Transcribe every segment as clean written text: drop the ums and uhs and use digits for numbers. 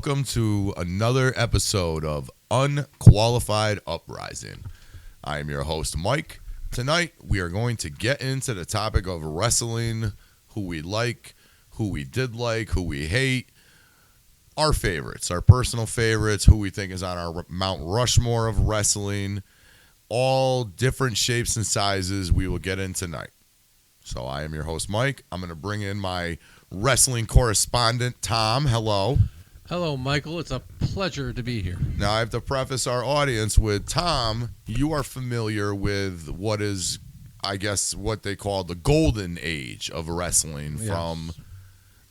Welcome to another episode of Unqualified Uprising. I am your host, Mike. Tonight, we are going to get into the topic of wrestling, who we like, who we did like, who we hate, our favorites, our personal favorites, who we think is on our Mount Rushmore of wrestling, all different shapes and sizes we will get in tonight. So I am your host, Mike. I'm going to bring in my wrestling correspondent, Tom. Hello. Hello, Michael. It's a pleasure to be here. Now, I have to preface our audience with Tom. You are familiar with what is, I guess, what they call the golden age of wrestling from,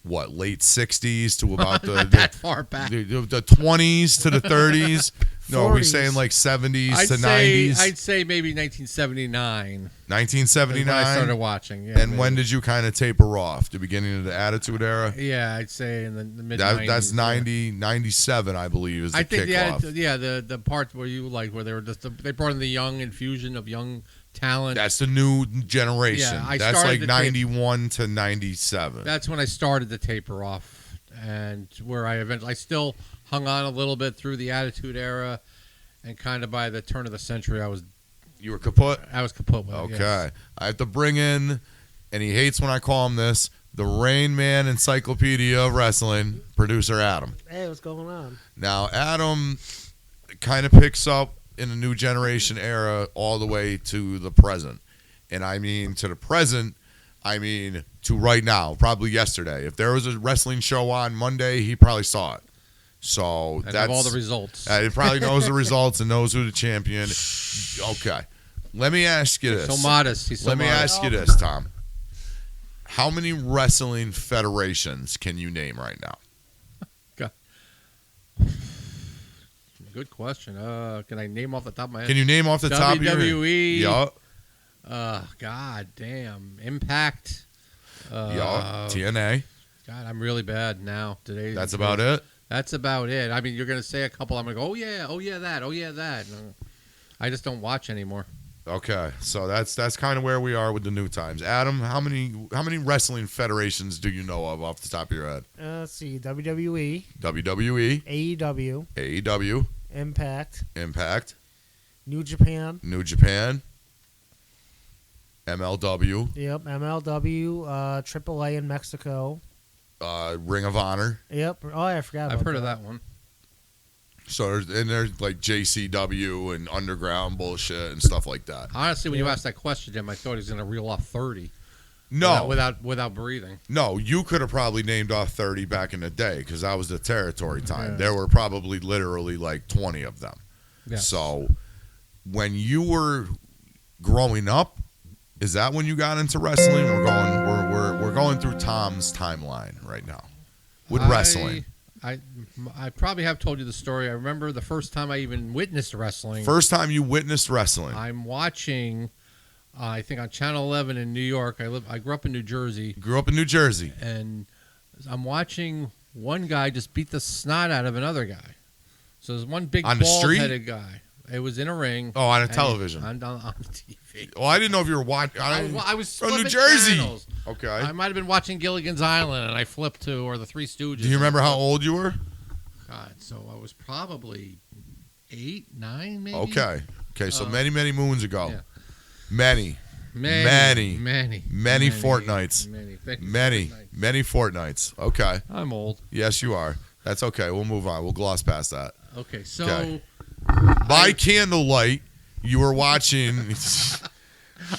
what, late 60s to about Not that far back. the 20s to the 30s? No, are we 40s. saying like 70s to 90s? I'd say maybe 1979. 1979? When I started watching. Yeah, And maybe. when did you kind of taper off? The beginning of the Attitude Era? Yeah, I'd say in the mid-90s. That's 97, I believe, is the I think kickoff. the part where you like where they were they brought in the young infusion of young talent. That's the new generation. Yeah, I That's started like to 91 to 97. That's when I started to taper off, and where I still hung on a little bit through the Attitude Era, and kind of by the turn of the century, You were kaput? I was kaput with it. Okay. Yes. I have to bring in, and he hates when I call him this, the Rain Man Encyclopedia of Wrestling, producer Adam. Hey, what's going on? Now, Adam kind of picks up in the new generation era all the way to the present. And I mean to the present, I mean to right now, probably yesterday. If there was a wrestling show on Monday, he probably saw it. So And that's have all the results. He probably knows the results and knows who the champion. Okay. Let me ask you this. So modest. He's so Let me modest. ask you this, Tom. How many wrestling federations can you name right now? Good question. Can I name off the top of my head? Can you name off the top of your head? WWE. Yup. God damn. Impact. Yup. TNA. God, I'm really bad now. Today. That's about it? That's about it. I mean, you're gonna say a couple. I'm gonna go, oh yeah, that. No, I just don't watch anymore. Okay. So that's kind of where we are with the new times. Adam, how many wrestling federations do you know of off the top of your head? Let's see. WWE, WWE, AEW, AEW, Impact, Impact, New Japan. New Japan, MLW, Yep, MLW, AAA in Mexico. Ring of Honor. Yep. Oh, I forgot about I've heard of that one. So there's like JCW and underground bullshit and stuff like that. Honestly, when you Yeah. asked that question, Jim, I thought he was gonna reel off 30. No, without breathing. no, you could have probably named off 30 back in the day because that was the territory time. Yeah. There were probably literally like 20 of them. Yeah. So when you were growing up, is that when you got into wrestling? We're going through Tom's timeline right now with wrestling. I probably have told you the story. I remember the first time I even witnessed wrestling. First time you witnessed wrestling. I'm watching, I think on Channel 11 in New York. I grew up in New Jersey, Grew up in New Jersey. and I'm watching one guy just beat the snot out of another guy. So there's one big On the street? bald-headed guy. It was in a ring. Oh, on a and television. On TV. Oh, I didn't know if you were watching. I was from New flipping Jersey. channels. Okay. I might have been watching Gilligan's Island, and I flipped to or the Three Stooges. Do you remember how old you were? God, so I was probably 8, 9, maybe. Okay. So Uh, many moons ago. yeah. Many fortnights. Thank you. Many fortnights. Okay. I'm old. Yes, you are. That's okay. We'll move on. We'll gloss past that. Okay, so Okay. By candlelight, you were watching.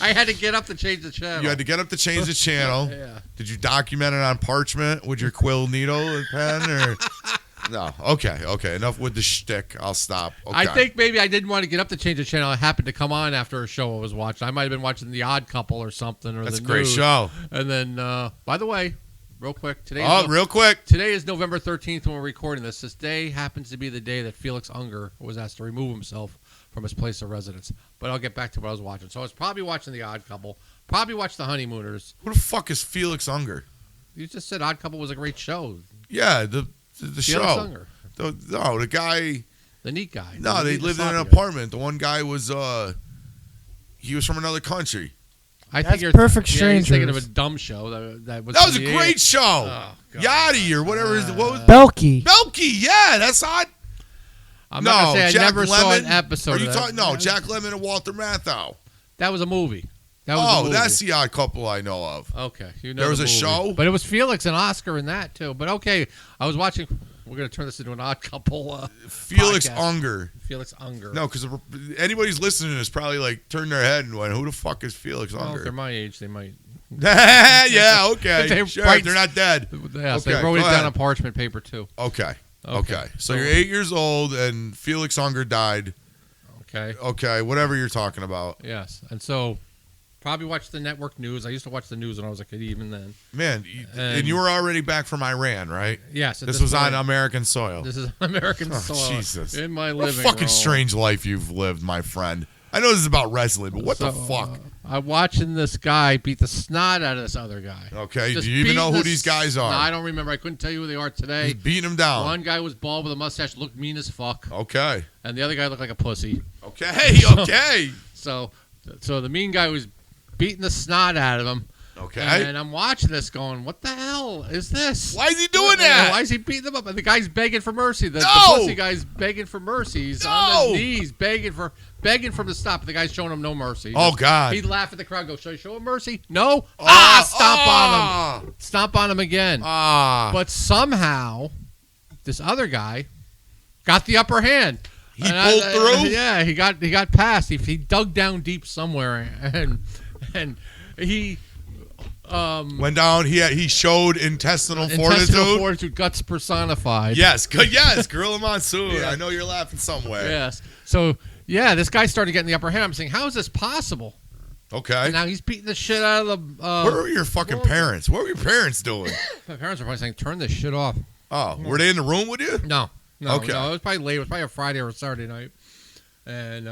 I had to get up to change the channel. You had to get up to change the channel. Yeah. Did you document it on parchment with your quill needle and pen? Or no? Okay. Enough with the shtick. I'll stop. Okay. I think maybe I didn't want to get up to change the channel. I happened to come on after a show I was watching. I might have been watching The Odd Couple or something. Or That's a the great News. show. And then, by the way, real quick, Real quick. Today is November 13th when we're recording this. This day happens to be the day that Felix Unger was asked to remove himself from his place of residence. But I'll get back to what I was watching. So I was probably watching The Odd Couple. Probably watched The Honeymooners. Who the fuck is Felix Unger? You just said Odd Couple was a great show. Yeah, the Felix show. Unger. The guy. The neat guy. No, The they neat lived in an sloppy guy. apartment. The one guy was he was from another country. I That's think you're Perfect Yeah, he's thinking of a Strangers. dumb show that was. That was in a the great 80s. show. Oh, God. Yachty or whatever. What was Belky. Belky? Yeah, that's hot. I'm not gonna say I Jack never saw an Lemmon? episode. Are you of that. talking? No, Jack Lemmon and Walter Matthau. That was a movie. That was a Oh, movie. that's the odd couple I know of. Okay, you know There was the a movie. show? but it was Felix and Oscar in that too. But okay, I was watching. We're gonna turn this into an odd couple. Felix podcast. Unger. Felix Unger. No, because anybody's listening is probably like turned their head and went, "Who the fuck is Felix well, if they're Unger?" my age, they might. Yeah, okay, They sure. write- They're not dead. Yes, Okay, they wrote it go down ahead. on parchment paper too. Okay. Okay. So you're 8 years old and Felix Unger died. Okay. Okay, whatever you're talking about. Yes, and so probably watched the network news. I used to watch the news when I was a kid, even then. Man, and And- you were already back from Iran, right? Yes, at This was point, on American soil. This is American Oh, soil. Jesus. In my What a living fucking room. strange life you've lived, my friend. I know this is about wrestling, but what the So, fuck? I'm watching this guy beat the snot out of this other guy. Okay, Just do you even know beating who the these guys are? No, I don't remember. I couldn't tell you who they are today. He's beating him down. One guy was bald with a mustache, looked mean as fuck, Okay. and the other guy looked like a pussy. Okay, okay. So the mean guy was beating the snot out of him. Okay. And I'm watching this going, what the hell is this? Why is he doing that? Why is he beating them up? And the guy's begging for mercy. The No! pussy guy's begging for mercy. He's No! on his knees begging for him to stop. The guy's showing him no mercy. Oh, God. He'd laugh at the crowd, go, should I show him mercy? No. Oh, Stomp on oh. him. Stomp on him again. Ah. But somehow, this other guy got the upper hand. He And pulled through? Yeah, he got past. He dug down deep somewhere, and he Went down. He showed intestinal intestinal fortitude. fortitude, guts personified. Yes, yes, Gorilla Monsoon. Yeah. I know you're laughing somewhere. Yes. So yeah, this guy started getting the upper hand. I'm saying, how is this possible? Okay. And now he's beating the shit out of the. Where were your fucking parents? What were your parents doing? My parents were probably saying, "Turn this shit off." Oh, were they in the room with you? No. Okay. No, it was probably late. It was probably a Friday or a Saturday night, and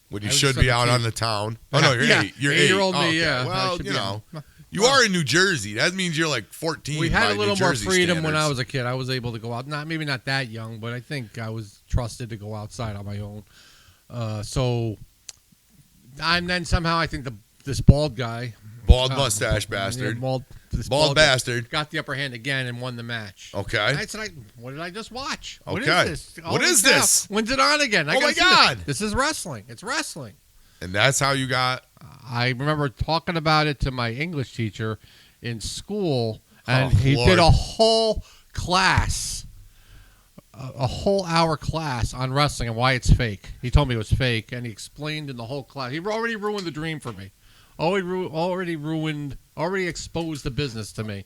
When you I was should just be out 17. on the town. Oh no, you're Yeah, 8. You're 8-year-old 8. me, Oh, okay. yeah. I Well, should you be know, in- you are in New Jersey. That means you're like 14. we had by a little New more Jersey freedom when I standards. was a kid. I was able to go out. Maybe not that young, but I think I was trusted to go outside on my own. And then somehow I think this bald guy, Bald mustache bastard. yeah, this Bald guy bastard. got the upper hand again and won the match. Okay. I said, what did I just watch? What Okay. is this? What Holy is cow. this? When's it on again? I Oh gotta my see this. God. This is wrestling. It's wrestling. And that's how you got. I remember talking about it to my English teacher in school, and Oh, he Lord. did a whole class, a whole hour class on wrestling and why it's fake. He told me it was fake, and he explained in the whole class. He already ruined the dream for me. Already exposed the business to me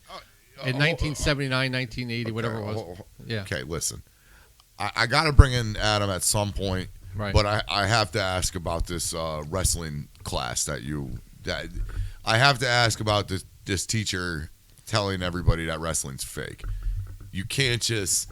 in 1979, 1980, whatever it was. Yeah. Okay, listen. I got to bring in Adam at some point, Right. but I have to ask about this wrestling class that I have to ask about this teacher telling everybody that wrestling's fake. You can't just.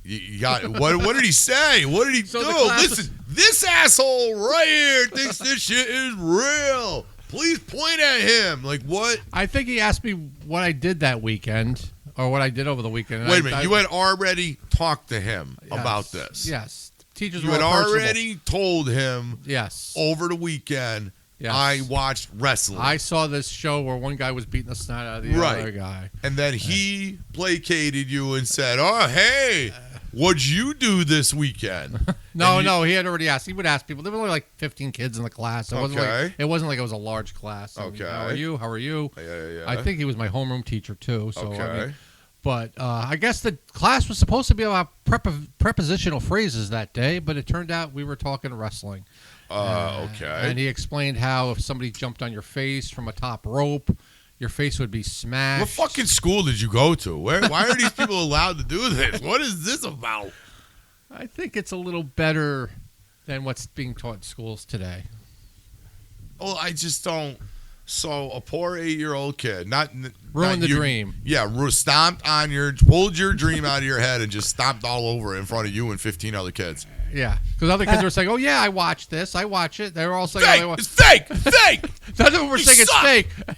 You got what did he say? What did he So the do? class Listen, this asshole right here thinks this shit is real. Please point at him. Like what? I think he asked me what I did that weekend or what I did over the weekend. and Wait a I- minute. I- You had already talked to him Yes. about this. Yes. Teachers You were had all personable. already told him Yes. over the weekend. Yes. I watched wrestling, I saw this show where one guy was beating the snot out of the Right. other guy. and then he placated you and said, "Oh, hey, what'd you do this weekend?" No, he had already asked. He would ask people. There were only like 15 kids in the class. It wasn't Okay. like it was a large class. And, Okay. How are you? How are you? Yeah. I think he was my homeroom teacher too. So I Okay. mean, but I guess the class was supposed to be about prepositional phrases that day, but it turned out we were talking wrestling. Okay. And he explained how if somebody jumped on your face from a top rope, your face would be smashed. What fucking school did you go to? Why are these people allowed to do this? What is this about? I think it's a little better than what's being taught in schools today. Well, I just don't. So a poor 8-year-old kid, Ruined not the you- dream. Yeah, stomped on pulled your dream out of your head and just stomped all over it in front of you and 15 other kids. Yeah, because other kids were saying, "Oh yeah, I watched this. I watch it." They were all saying, Fake! "Oh, It's fake! Fake! none of them were You saying suck!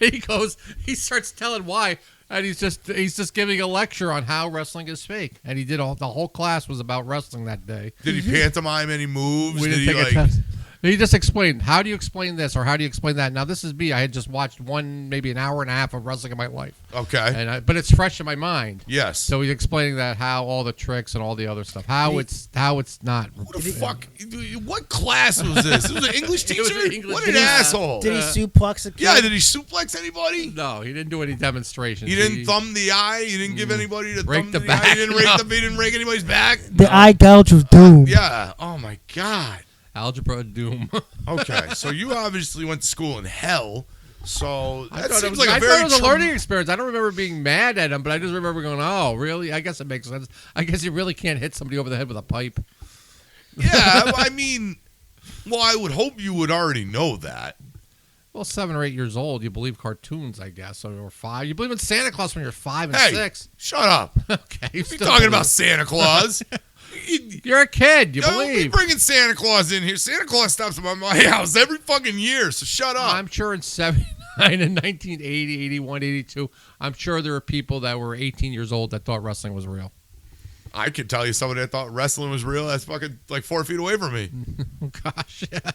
it's fake." He starts telling why, and he's just giving a lecture on how wrestling is fake. And he did the whole class was about wrestling that day. Did he pantomime any moves? We Did didn't he take a test. He just explained. How do you explain this, or how do you explain that? Now, this is me. I had just watched maybe an hour and a half of wrestling in my life, Okay. but it's fresh in my mind. Yes. So he's explaining that how all the tricks and all the other stuff, how it's not. Who the fuck? What class was this? It was an English It teacher? was an English What an teacher. asshole. Did he suplex a kid? Yeah, did he suplex anybody? No, he didn't do any demonstrations. He didn't thumb the eye? He didn't give anybody the Rake thumb the to the eye? back, He didn't rake anybody's back? The eye gouge of doom. Yeah. Oh, my God. Algebra doom. Okay, so you obviously went to school in hell. So I that thought seems it like a was very a learning experience. I don't remember being mad at him, but I just remember going, "Oh, really? I guess it makes sense. I guess you really can't hit somebody over the head with a pipe." Yeah, I mean, well, I would hope you would already know that. Well, 7 or 8 years old, you believe cartoons, I guess, or 5. You believe in Santa Claus when you're 5 and Hey, 6. shut up. Okay, You're talking about Santa Claus. You're a kid. You Don't be believe. bringing Santa Claus in here. Santa Claus stops by my house every fucking year, so shut up. I'm sure in 79 and 1980, 81, 82, I'm sure there were people that were 18 years old that thought wrestling was real. I could tell you somebody that thought wrestling was real. That's fucking like 4 feet away from me. Oh, gosh, yeah.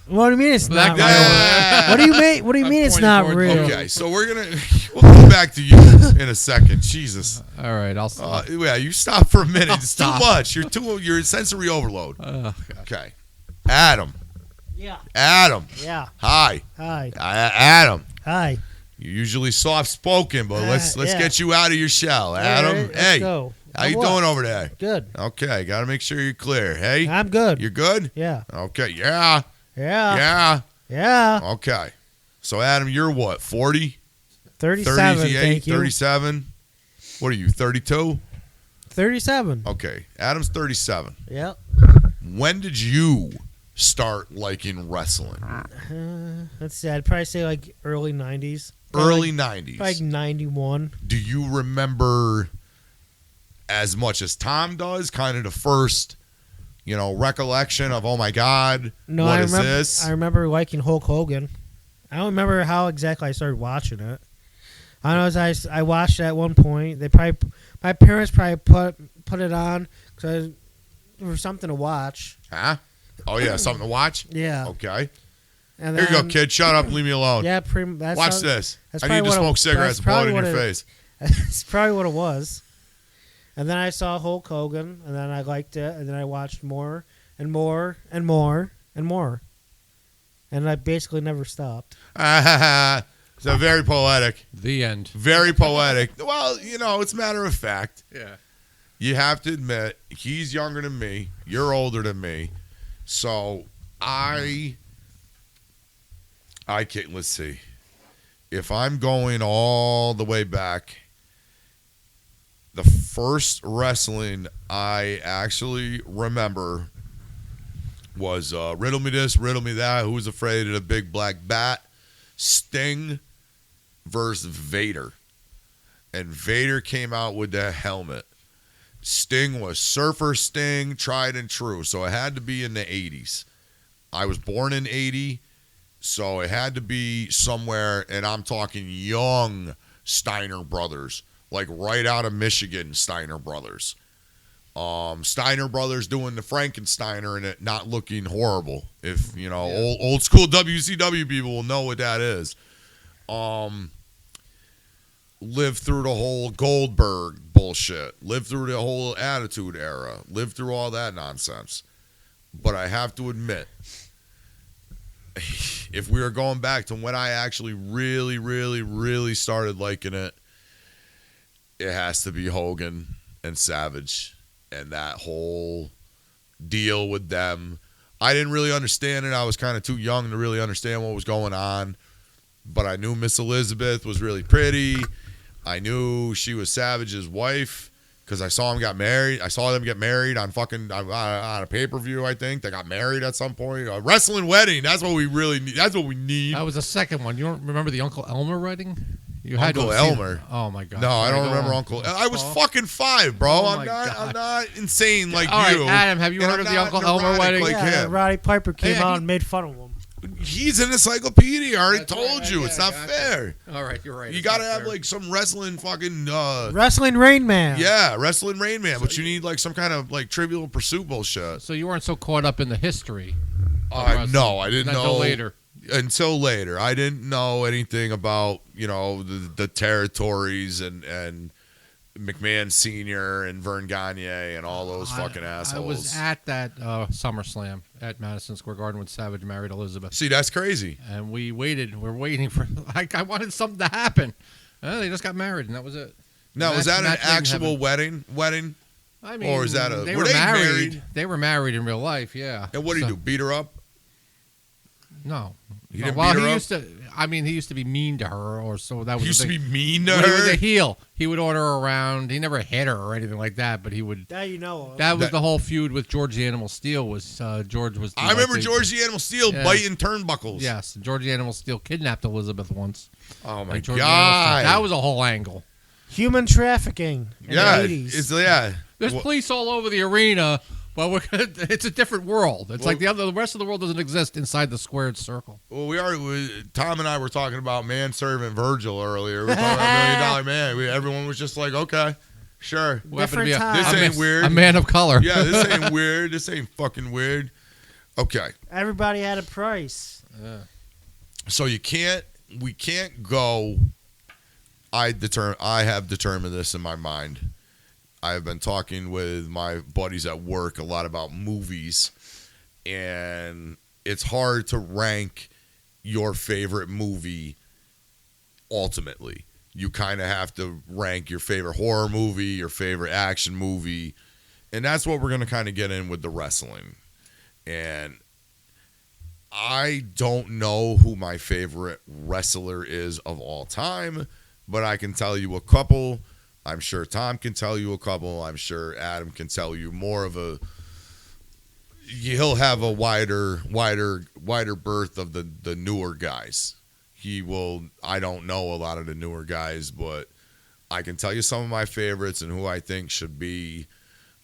What do you mean it's That not guy real? Yeah. What do you mean? What do you I'm mean it's pointing not towards- real? Okay, so we'll come back to you in a second. Jesus. All right, I'll stop. Yeah, you stop for a minute. I'll It's stop. too much. You're sensory overload. God. Okay. Adam. Yeah. Hi. Hi. Adam. Hi. You're usually soft spoken, but let's yeah. get you out of your shell. All Adam. right, let's Hey. go. How you What? doing over there? Good. Okay, got to make sure you're clear. Hey. I'm good. You're good? Yeah. Okay. Yeah. Yeah. Yeah. Yeah. Okay. So Adam, you're what? 40? 37. 38, Thank you. 37? What are you? 32? 37. Okay. Adam's 37. Yep. When did you start liking wrestling? Let's see. I'd probably say like early 90s. Early 90s. Like 91. Do you remember as much as Tom does, kind of the first, recollection of, oh my God, No, what I is remember. this? I remember liking Hulk Hogan. I don't remember how exactly I started watching it. I know I watched it at one point. My parents probably put it on because it was something to watch. Huh? Oh, yeah, something to watch? Yeah. Okay. And Here you go, then- kid. Shut up. Leave me alone. Yeah, that's Watch how- this. that's I need to probably what smoke it- cigarettes that's and blow it in probably your what it- face. That's probably what it was. And then I saw Hulk Hogan, and then I liked it, and then I watched more and more and more and more. And I basically never stopped. So very poetic. The end. Very poetic. Well, it's matter of fact. Yeah. You have to admit, he's younger than me. You're older than me. So I can't, let's see. If I'm going all the way back, the first wrestling I actually remember was Riddle Me This, Riddle Me That, Who Was Afraid of the Big Black Bat, Sting versus Vader. And Vader came out with that helmet. Sting was Surfer Sting, tried and true. So it had to be in the 80s. I was born in 80, so it had to be somewhere, and I'm talking young Steiner Brothers, like right out of Michigan Steiner Brothers. Steiner Brothers doing the Frankensteiner and it not looking horrible. If, old school WCW people will know what that is. Lived through the whole Goldberg bullshit. Lived through the whole Attitude Era. Lived through all that nonsense. But I have to admit, if we are going back to when I actually really, really, really started liking it, it has to be Hogan and Savage and that whole deal with them. I didn't really understand it. I was kind of too young to really understand what was going on. But I knew Miss Elizabeth was really pretty. I knew she was Savage's wife because I saw them get married. I saw them get married on a pay-per-view, I think. They got married at some point. A wrestling wedding. That's what we really need. That's what we need. That was the second one. You don't remember the Uncle Elmer wedding? You Uncle have seen- Elmer? Oh my God! No, I Should don't go remember on? Uncle. I was Oh. fucking 5, bro. Oh I'm my God. not insane like All right, you. Adam, have you And heard I'm of the not Uncle Elmer neurotic wedding? like Yeah, him. Roddy Piper came Yeah, out he- and made fun of him. He's an encyclopedia. I already That's told right, you. yeah, It's not gotcha. fair. All right, you're right. You It's got to not have fair. like some wrestling fucking Wrestling Rain Man. yeah, wrestling Rain Man, but you need like some kind of like Trivial Pursuit bullshit. So you weren't so caught up in the history. No, I didn't Until know later. Until later, I didn't know anything about the territories and McMahon Senior and Vern Gagne and all those fucking assholes. I was at that SummerSlam at Madison Square Garden when Savage married Elizabeth. See, that's crazy. And we waited. We're waiting for. I wanted something to happen. They just got married, and that was it. Now, was that an actual wedding? I mean, or is that they were were they married? They were married in real life, yeah. And what did he do? Beat her up? No. He didn't Well, beat her he up? used to. I mean, he used to be mean to her, or so that was. He used the to be thing. mean to When he was her. a heel, he would order her around. He never hit her or anything like that, but he would. That you know of. That was That- the whole feud with George the Animal Steel. Was George was? I remember the- George the Animal Steel Yeah. biting turnbuckles. Yes, George the Animal Steel kidnapped Elizabeth once. Oh my Like George the Animal Steel. god. That was a whole angle. Human trafficking in yeah. the 80s. It's yeah. There's Well, police all over the arena, but it's a different world. It's like Well- the rest of the world doesn't exist inside the squared circle. Well, Tom and I were talking about Manservant Virgil earlier. We were talking about $1 Million Man. Everyone was just like, okay, sure. Who happened to be Different This time. ain't weird. A man of color. Yeah, this ain't weird. This ain't fucking weird. Okay, Everybody had a price. Yeah. so we can't go. I have determined this in my mind. I have been talking with my buddies at work a lot about movies, and it's hard to rank your favorite movie ultimately. You kind of have to rank your favorite horror movie, your favorite action movie, and that's what we're going to kind of get in with the wrestling. And I don't know who my favorite wrestler is of all time, but I can tell you a couple. I'm sure Tom can tell you a couple. I'm sure Adam can tell you more of a. He'll have a wider berth of the newer guys. He will. I don't know a lot of the newer guys, but I can tell you some of my favorites and who I think should be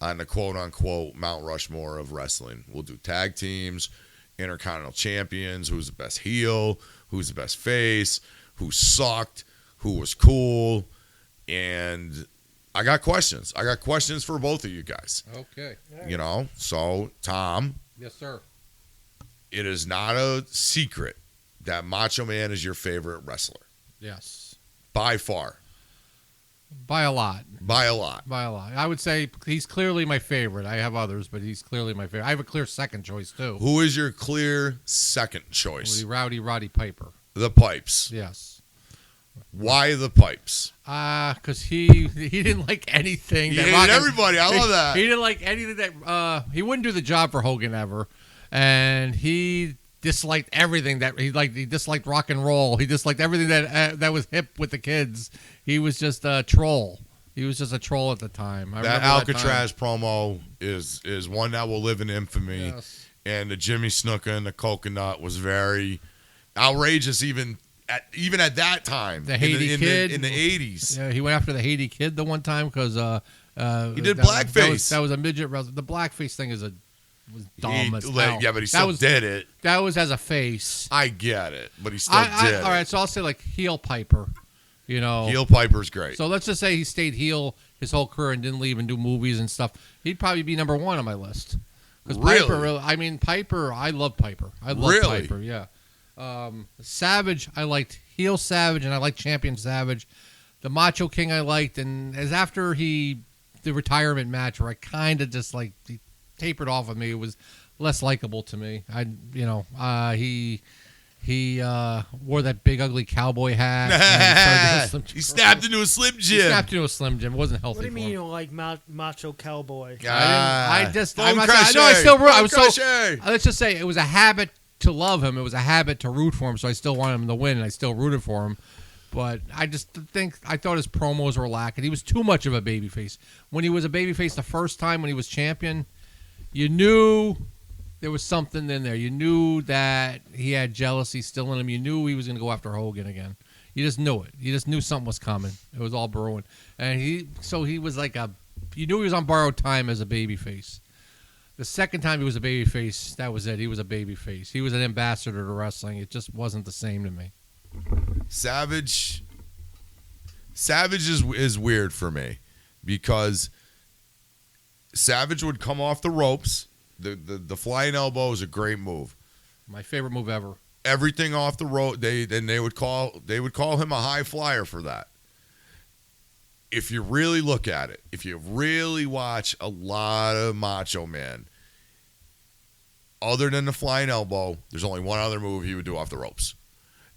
on the quote unquote Mount Rushmore of wrestling. We'll do tag teams, Intercontinental Champions, who's the best heel, who's the best face, who sucked, who was cool. And I got questions. I got questions for both of you guys. Okay. So Tom, Yes, sir. it is not a secret that Macho Man is your favorite wrestler. Yes. By far. By a lot. By a lot. By a lot. I would say he's clearly my favorite. I have others, but he's clearly my favorite. I have a clear second choice, too. Who is your clear second choice? Roddy Piper. The Pipes. Yes. Why the Pipes? Because he didn't like anything. He that hated Rock- everybody. I love that. He didn't like anything that he wouldn't do the job for Hogan ever, and he disliked everything that he liked. He disliked rock and roll. He disliked everything that was hip with the kids. He was just a troll. He was just a troll at the time. I That remember Alcatraz promo is one that will live in infamy. Yes. And the Jimmy Snuka and the coconut was very outrageous even at that time. The Haiti Kid. in the 80s. Yeah, he went after the Haiti Kid the one time because He did that- blackface. That was a midget wrestler. The blackface thing was dumb as hell. Yeah, but he still did it. That was as a face. I get it, but he still did it. All right, so I'll say like heel Piper. Heel Piper's great. So let's just say he stayed heel his whole career and didn't leave and do movies and stuff. He'd probably be number one on my list. Because Really? Piper, I love Piper. I love Really? Piper, yeah. Savage, I liked heel Savage and I liked Champion Savage. The Macho King I liked, and as after the retirement match where I kind of just like he tapered off of me, it was less likable to me. He wore that big ugly cowboy hat. and started doing He snapped into a Slim He Jim. snapped into a Slim Jim. It wasn't healthy. What do you for mean him. you don't like Macho Cowboy? I Bone I'm not, crusher. I know I still root. I Bone was so. crusher. Let's just say it was a habit to love him. It was a habit to root for him. So I still wanted him to win, and I still rooted for him. But I thought his promos were lacking. He was too much of a babyface. When he was a babyface the first time when he was champion, you knew there was something in there. You knew that he had jealousy still in him. You knew he was going to go after Hogan again. You just knew it. You just knew something was coming. It was all brewing. And he was like you knew he was on borrowed time as a babyface. The second time he was a babyface, that was it. He was a babyface. He was an ambassador to wrestling. It just wasn't the same to me. Savage is weird for me because Savage would come off the ropes. The flying elbow is a great move. My favorite move ever. Everything off the rope. They would call him a high flyer for that. If you really look at it, if you really watch a lot of Macho Man, other than the flying elbow, there's only one other move he would do off the ropes.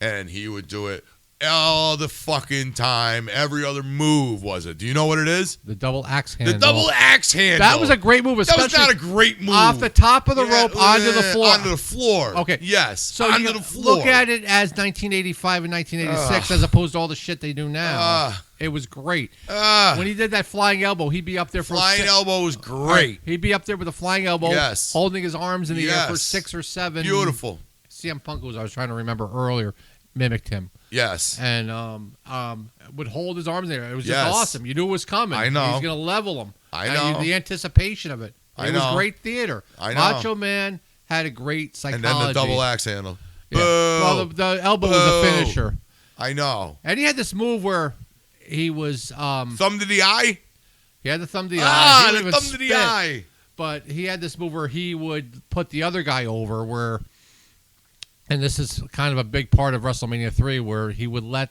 And he would do it all the fucking time. Every other move was it. Do you know what it is? The double axe handle. The double axe handle. That was a great move, especially that was not a great move. off the top of the rope onto the floor. Onto the floor. Okay. Yes. So onto you the floor. look at it as 1985 and 1986 as opposed to all the shit they do now. It was great. When he did that flying elbow, he'd be up there for flying elbow was great. He'd be up there with a flying elbow, Yes. holding his arms in the air for Yes. 6 or 7. Beautiful. CM Punk was I was trying to remember earlier, mimicked him. Yes. And would hold his arms there. It was just Yes. awesome. You knew it was coming. I know. He was going to level him. I And know. the anticipation of it. I It was know. great theater. I know. Macho Man had a great psychology. And then the double axe handle. Yeah. Boo. Well, the elbow was a Boo. finisher. I know. And he had this move where he was Thumb to the eye? he had the thumb to the eye. Ah, He would the even thumb to the spit. eye. But he had this move where he would put the other guy over where, and this is kind of a big part of WrestleMania 3, where he would let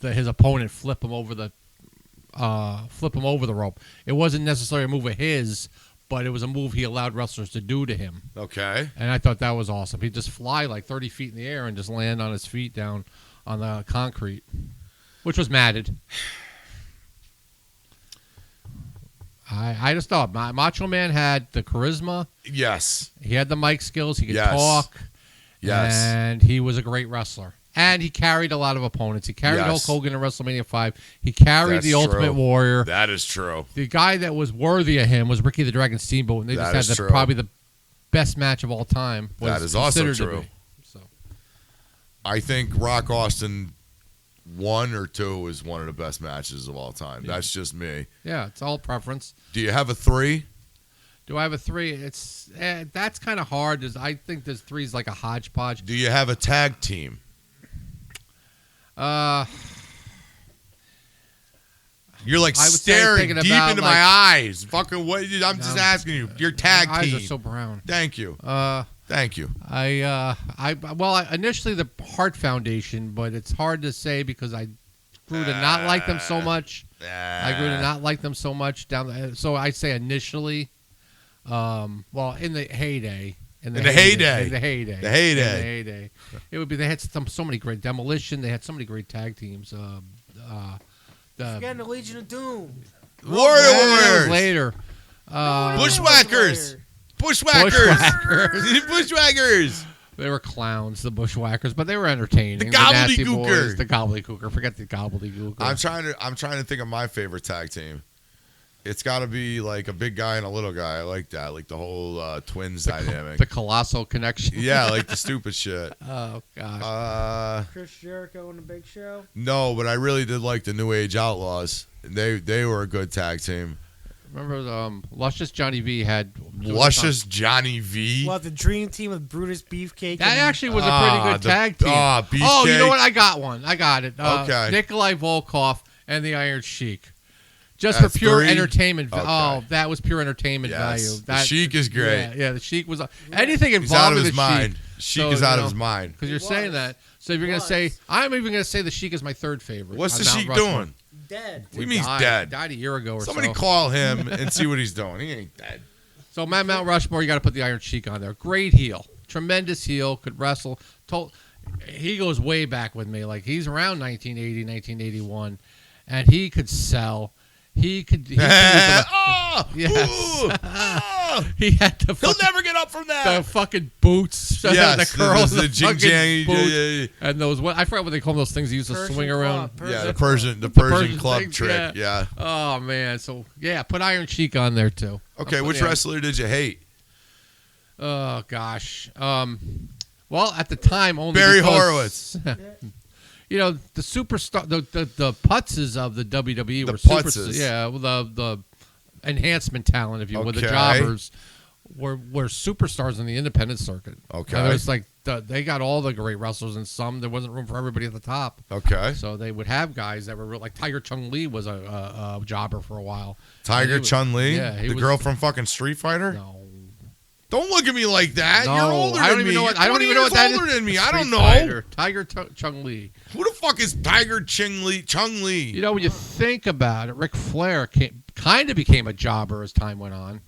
his opponent flip him over the rope. It wasn't necessarily a move of his, but it was a move he allowed wrestlers to do to him. Okay. And I thought that was awesome. He'd just fly like 30 feet in the air and just land on his feet down on the concrete, which was matted. I just thought Macho Man had the charisma. Yes. He had the mic skills. He could Yes. talk. Yes. And he was a great wrestler. And he carried a lot of opponents. He carried Yes. Hulk Hogan in WrestleMania 5. He carried That's the Ultimate true. Warrior. That is true. The guy that was worthy of him was Ricky the Dragon Steamboat. And they That just is had true. probably the best match of all time. Was That is also considered to true. be. So, I think Rock Austin 1 or 2 is one of the best matches of all time. That's just me. yeah, it's all preference. Do you have a 3? Do I have a 3? It's that's kind of hard. I think this 3 is like a hodgepodge. Do you have a tag team? You're like I would say staring thinking deep about, into like- my eyes. Fucking what? I'm just asking you. Your tag My eyes team. are so brown. Thank you. Thank you. Initially the Heart Foundation, but it's hard to say because I grew to not like them so much. I grew to not like them so much so I say initially, in the heyday. In the heyday. It would be they had so many great Demolition. They had so many great tag teams. Again, the Legion of Doom. Warrior That was Warriors. later. Bushwhackers. Bushwhackers. Bushwhackers. They were clowns, the Bushwhackers, but they were entertaining. The Nasty Gobbledygooker. Boys, the Gobbledygooker. Forget the Gobbledygooker. I'm trying to think of my favorite tag team. It's got to be like a big guy and a little guy. I like that. Like the whole twins dynamic. The Colossal Connection. Yeah, like the stupid shit. Oh gosh. Chris Jericho and the Big Show. No, but I really did like the New Age Outlaws. They were a good tag team. Remember, Luscious Johnny V had Luscious Johnny V. Well, the Dream Team with Brutus Beefcake. That and actually was a pretty good tag team. Beefcake. You know what? I got one. I got it. Okay. Nikolai Volkov and the Iron Sheik. Just That's for pure 3? entertainment. Okay. Oh, that was pure entertainment value. Yes. That, The Sheik is great. Yeah, the Sheik was anything He's out involved of with his the mind. Sheik. Sheik is out of his mind. Because you're He saying was. that. So if you're He going to say, was. I'm even going to say the Sheik is my third favorite. What's the on Mount Sheik Rushmore. doing? Dead. What do you mean he's Died. dead? Died a year ago or Somebody so. call him and see what he's doing. He ain't dead. So Mount Rushmore, you got to put the Iron Sheik on there. Great heel, tremendous heel, could wrestle. He goes way back with me. Like he's around 1980, 1981, and he could sell. He could. Oh! Yes. Ooh! Oh! He had the He'll fucking, never get up from the that. fucking boots, Yes, the curls, the the jing fucking jang, boots, yeah. and those. I forgot what they call those things. He used to Persian swing around. club, Yeah, the Persian Persian Persian club things, trick. Yeah. Oh man, so yeah, put Iron Sheik on there too. Okay, I'll which put the- wrestler did you hate? Oh gosh. Well, at the time only Barry because- Horowitz. You know, the superstar, the putzes of the WWE The were putzes. superstars. Yeah, well, the enhancement talent, if you will, the Okay. jobbers were superstars in the independent circuit. Okay. And there's like they got all the great wrestlers, and some there wasn't room for everybody at the top. Okay. So they would have guys that were real, like Tiger Chung Lee was a jobber for a while. Tiger And he was- Chun Li, yeah, he the was- girl from fucking Street Fighter. No, Don't look at me like that. No, You're older I don't than even me. know what. You're I don't 20 even know what years that is. older than me. I Street don't know. Fighter, Tiger Chung Lee. Who the fuck is Tiger Chung Lee? You know, when you think about it, Ric Flair kind of became a jobber as time went on.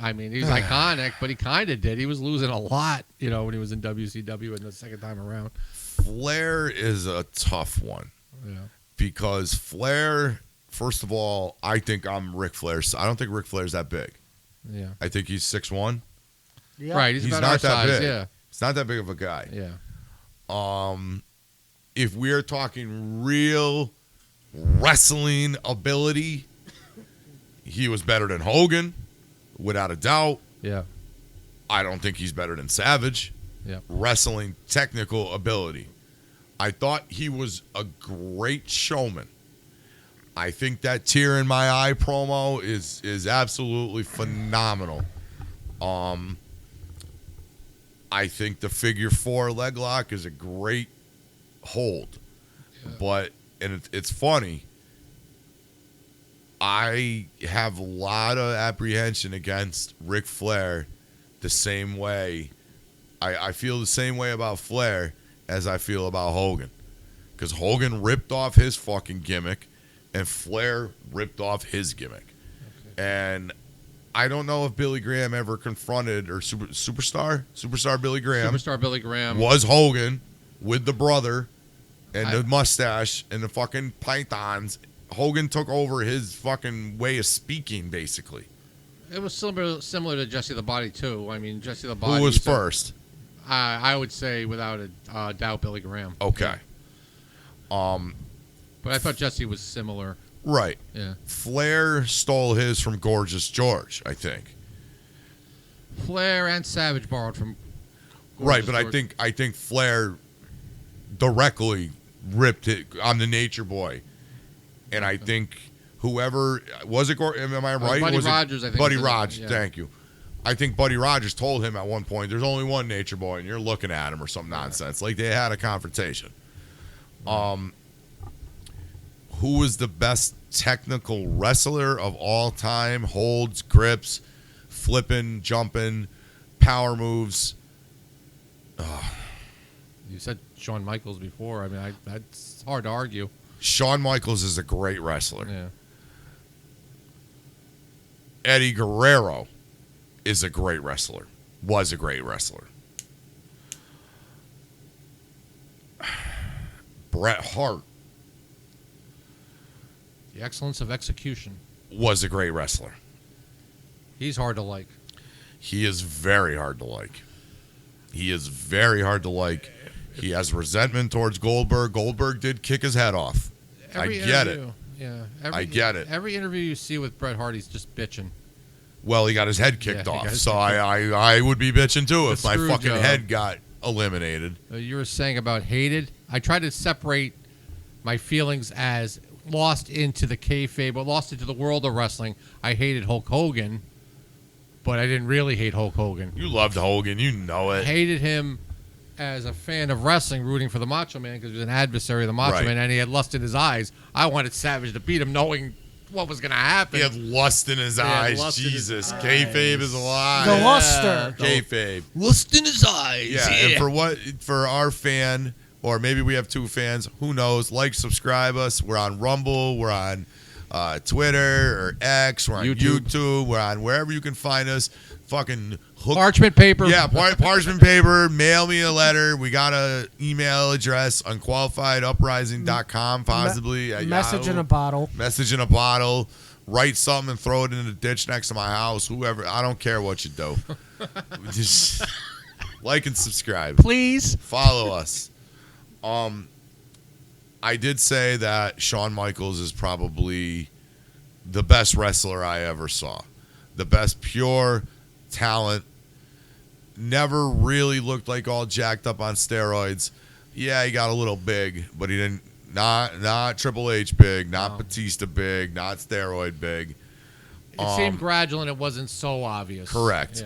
I mean, he's iconic, but he kind of did. He was losing a lot, you know, when he was in WCW and the second time around. Flair is a tough one Yeah. because Flair, first of all, I think I'm Ric Flair. I don't think Ric Flair's that big. Yeah. I think he's 6'1". Yeah. Right. He's about not our that size. big. Yeah. He's not that big of a guy. Yeah. If we're talking real wrestling ability, he was better than Hogan, without a doubt. Yeah. I don't think he's better than Savage. Yeah. Wrestling technical ability. I thought he was a great showman. I think that tear in my eye promo is absolutely phenomenal. I think the figure 4 leg lock is a great hold. Yeah. But, and it's funny, I have a lot of apprehension against Ric Flair the same way. I feel the same way about Flair as I feel about Hogan. Because Hogan ripped off his fucking gimmick and Flair ripped off his gimmick. Okay. And I don't know if Billy Graham ever confronted, or Superstar Billy Graham Superstar Billy Graham. was Hogan with the brother and the I- mustache and the fucking pythons. Hogan took over his fucking way of speaking, basically. It was similar to Jesse the Body, too. I mean, Jesse the Body. Who was first? I would say, without a doubt, Billy Graham. Okay. But I thought Jesse was similar. Right. Yeah. Flair stole his from Gorgeous George, I think. Flair and Savage borrowed from. Right, Gorgeous but George. I think Flair directly ripped it on the Nature Boy, and I think whoever was it. Am I right? Buddy was Rogers, I think Buddy was in it, Rogers. yeah. Thank you. I think Buddy Rogers told him at one point, "There's only one Nature Boy, and you're looking at him," or some nonsense. Like they had a confrontation. Who was the best technical wrestler of all time? Holds, grips, flipping, jumping, power moves. You said Shawn Michaels before. I mean, that's hard to argue. Shawn Michaels is a great wrestler. Yeah. Eddie Guerrero is a great wrestler. Was a great wrestler. Bret Hart The excellence of execution. was a great wrestler. He's hard to like. He is very hard to like. He is very hard to like. He has resentment towards Goldberg. Goldberg did kick his head off. I get it. Yeah. I get it. Every interview you see with Bret Hart, he's just bitching. Well, he got his head kicked Yeah, he off. got his So head I would be bitching too if my screw fucking job. head got eliminated. You were saying about hated. I try to separate my feelings as lost into the kayfabe, but lost into the world of wrestling. I hated Hulk Hogan, but I didn't really hate Hulk Hogan. You loved Hogan. You know I it. hated him as a fan of wrestling, rooting for the Macho Man because he was an adversary of the Macho Right. Man, and he had lust in his eyes. I wanted Savage to beat him, knowing what was going to happen. He had lust in his He had eyes. lust in his Jesus. eyes. Kayfabe is alive. The luster. Kayfabe. Lust in his eyes. Yeah, and for our fan, or maybe we have two fans, who knows? Like, subscribe us. We're on Rumble. We're on Twitter or X. We're on YouTube. We're on wherever you can find us. Fucking hook. Parchment paper. Yeah, parchment paper. Mail me a letter. We got a email address, unqualifieduprising.com, possibly. at Message Yahoo. in a bottle. Message in a bottle. Write something and throw it in the ditch next to my house. Whoever. I don't care what you do. Just like and subscribe. Please. Follow us. I did say that Shawn Michaels is probably the best wrestler I ever saw. The best pure talent. Never really looked like all jacked up on steroids. Yeah, he got a little big, but he didn't. Not Triple H big, not Batista big, not steroid big. It seemed gradual and it wasn't so obvious. Correct.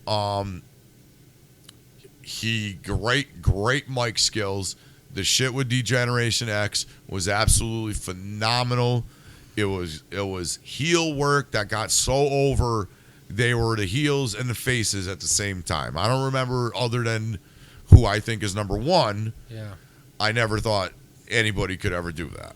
Yeah. He great mic skills. The shit with Degeneration X was absolutely phenomenal. It was heel work that got so over they were the heels and the faces at the same time. I don't remember, other than who I think is number one, Yeah. I never thought anybody could ever do that.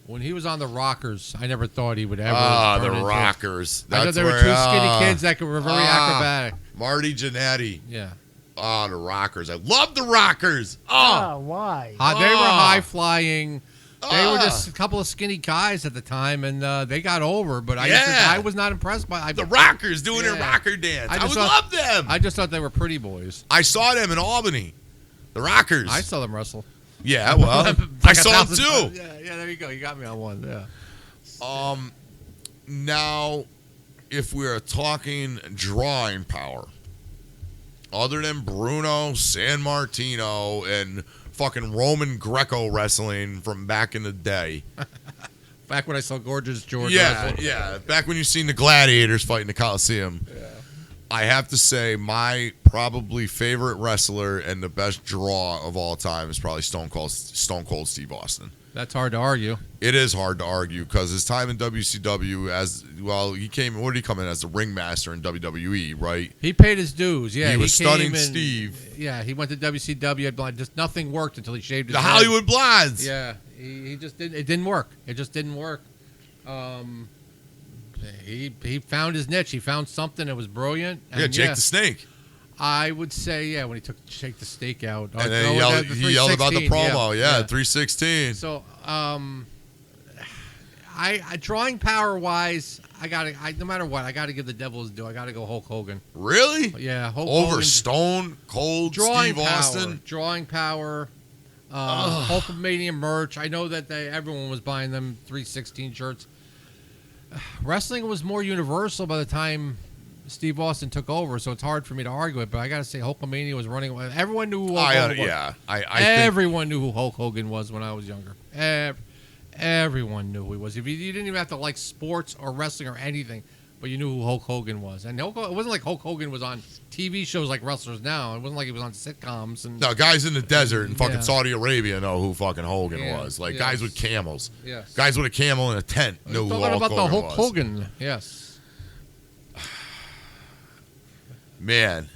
When he was on the Rockers, I never thought he would ever. The turn into- Rockers. I know That's there were where, two skinny kids that were very acrobatic. Marty Jannetty. Yeah. The Rockers. I love the Rockers. Why? They were high flying. They were Ah. just a couple of skinny guys at the time, and they got over. But Yeah. I was not impressed by The Rockers doing their Yeah. rocker dance. I, just would thought- love them. I just thought they were pretty boys. I saw them in Albany. The Rockers. I saw them wrestle. Yeah, well, Like I a saw them 1,000 too. times. Yeah, there you go. You got me on one. Yeah. Now, if we're talking drawing power, other than Bruno San Martino and fucking Roman Greco wrestling from back in the day. Back when I saw Gorgeous George Yeah, wrestle. yeah. Back when you seen the Gladiators fighting the Coliseum. Yeah. I have to say my probably favorite wrestler and the best draw of all time is probably Stone Cold Steve Austin. That's hard to argue. It is hard to argue because his time in WCW what did he come in as the ringmaster in WWE, right? He paid his dues. Yeah, He was stunning came and- Steve. Yeah, he went to WCW. Just nothing worked until he shaved his The head. Hollywood Blondes. Yeah, he just didn't. It didn't work. It just didn't work. He found his niche. He found something that was brilliant. And Yeah, Jake the Snake. I would say when he took Shake the Steak out, And then he yelled about the 316, promo. Yeah, 316. So, I drawing power wise, no matter what, I gotta give the devil his due. I gotta go Hulk Hogan. Really? Yeah, Hulk Over Hogan. Stone Cold Drawing Steve power, Austin? drawing power. Hulkamania merch. I know that everyone was buying them 316 shirts. Wrestling was more universal by the time Steve Austin took over, so it's hard for me to argue it. But I got to say, Hulkamania was running. Everyone knew who Hulk Hogan was. I think Everyone knew who Hulk Hogan was when I was younger. Everyone knew who he was. If you didn't even have to like sports or wrestling or anything, but you knew who Hulk Hogan was. And it wasn't like Hulk Hogan was on TV shows like wrestlers now. It wasn't like he was on sitcoms. And no, guys in the desert in fucking Yeah. Saudi Arabia know who fucking Hogan Yeah, was. Like yes. guys with camels. Yes. Guys with a camel in a tent knew who Talking Hulk about Hogan the Hulk was. Hogan. Yes. Man.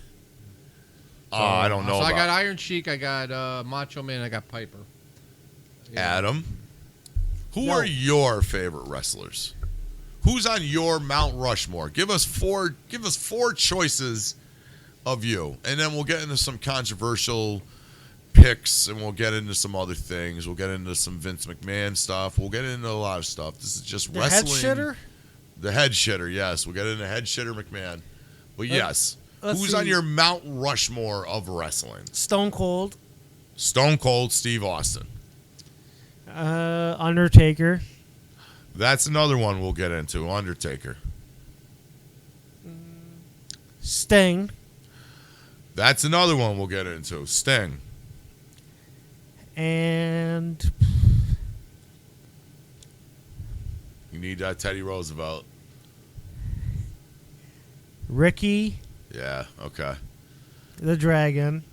I don't know So I about got Iron Sheik, I got Macho Man, I got Piper. Yeah. Adam. Who No. are your favorite wrestlers? Who's on your Mount Rushmore? Give us four choices of you, and then we'll get into some controversial picks, and we'll get into some other things. We'll get into some Vince McMahon stuff. We'll get into a lot of stuff. This is just The head wrestling. shitter? The head shitter, yes. We'll get into head shitter McMahon. But yes, let's who's see. on your Mount Rushmore of wrestling? Stone Cold, Stone Cold Steve Austin. Undertaker, That's another one we'll get into. Undertaker. Sting, That's another one we'll get into. Sting. and You need Teddy Roosevelt. Ricky Yeah, okay. the Dragon,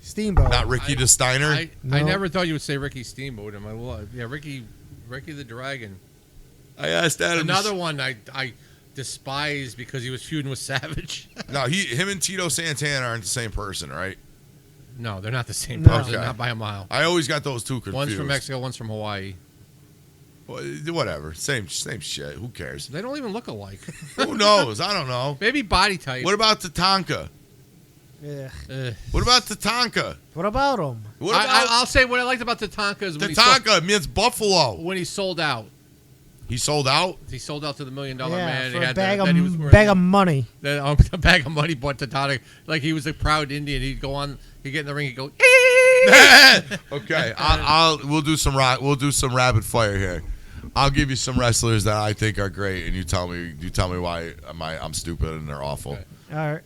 Steamboat. Not Ricky DeSteiner? I No. never thought you would say Ricky Steamboat in my life. Yeah, Ricky the Dragon. I asked Adam. Another one I despise because he was feuding with Savage. No, him and Tito Santana aren't the same person, right? No, they're not the same No. person, Okay. not by a mile. I always got those two confused. One's from Mexico, one's from Hawaii. Well, whatever. Same shit. Who cares? They don't even look alike. Who knows? I don't know. Maybe body type. What about Tatanka? Yeah. What about Tatanka? What about him? What about I'll say what I liked about Tatanka is Tatanka? Means Buffalo. when he sold out. He sold out? He sold out to the $1 Million Yeah, Man. for He a had bag, then he was of, wearing- bag of money. a bag of money bought Tatanka. Like he was a proud Indian. He'd go on, he'd get in the ring, he'd go, Okay, we'll do some rapid fire here. I'll give you some wrestlers that I think are great, and you tell me why I'm stupid and they're awful. Okay. All right.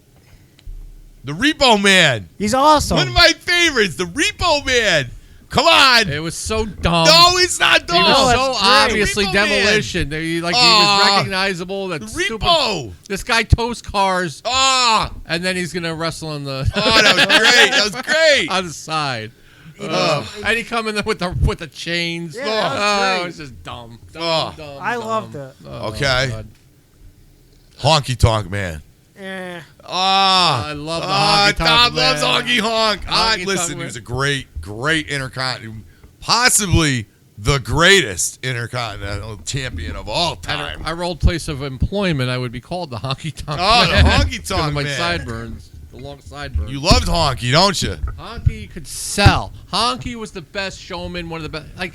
The Repo Man, He's awesome. one of my favorites. The Repo Man. Come on. It was so dumb. No, it's not dumb. He was No, so it's great. obviously Repo Man. demolition. He was Aw. recognizable. That The stupid. Repo. This guy toast cars, Ah, and then he's gonna wrestle on the that was great. That was great. on the side. Oh. And he come in there with the chains. Yeah, that was oh, great. it's just dumb. Oh. Dumb, I dumb. loved it. Oh, Okay. God. Honky Tonk Man. Eh. Ah, I love the Honky Tonk Tom Man. loves Honky Honk. Honky Listen, Tonk he was a Man. great intercontinental, possibly the greatest intercontinental champion of all At time. our old place of employment, I would be called the Honky Tonk Oh, the Man. Honky Because Tonk of my Man. sideburns, the long sideburns. You loved Honky, don't you? Honky could sell. Honky was the best showman, one of the best.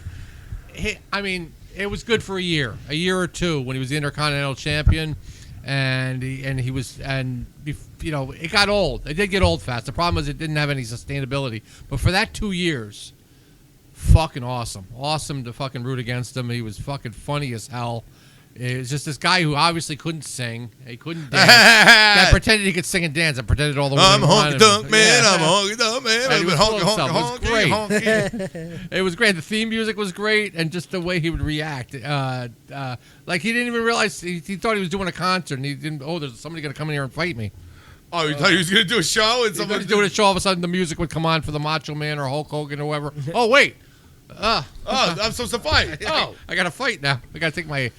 It was good for a year or two when he was the Intercontinental Champion, and it got old. It did get old fast. The problem was it didn't have any sustainability. But for that 2 years, fucking awesome to fucking root against him. He was fucking funny as hell. It was just this guy who obviously couldn't sing. He couldn't dance. That pretended he could sing and dance. I pretended all the women I'm wanted Honky him. Tonk Man. Yeah. I'm Honky Tonk Man. And he was full of himself. It was great. Honky. It was great. The theme music was great, and just the way he would react. Like he didn't even realize he thought he was doing a concert, and he didn't. Oh, there's somebody gonna come in here and fight me. Oh, you thought he was going to do a show? And He someone was doing a show. All of a sudden, the music would come on for the Macho Man or Hulk Hogan or whoever. Oh wait, Oh, I'm supposed to fight. Oh. I gotta fight now. I gotta take my.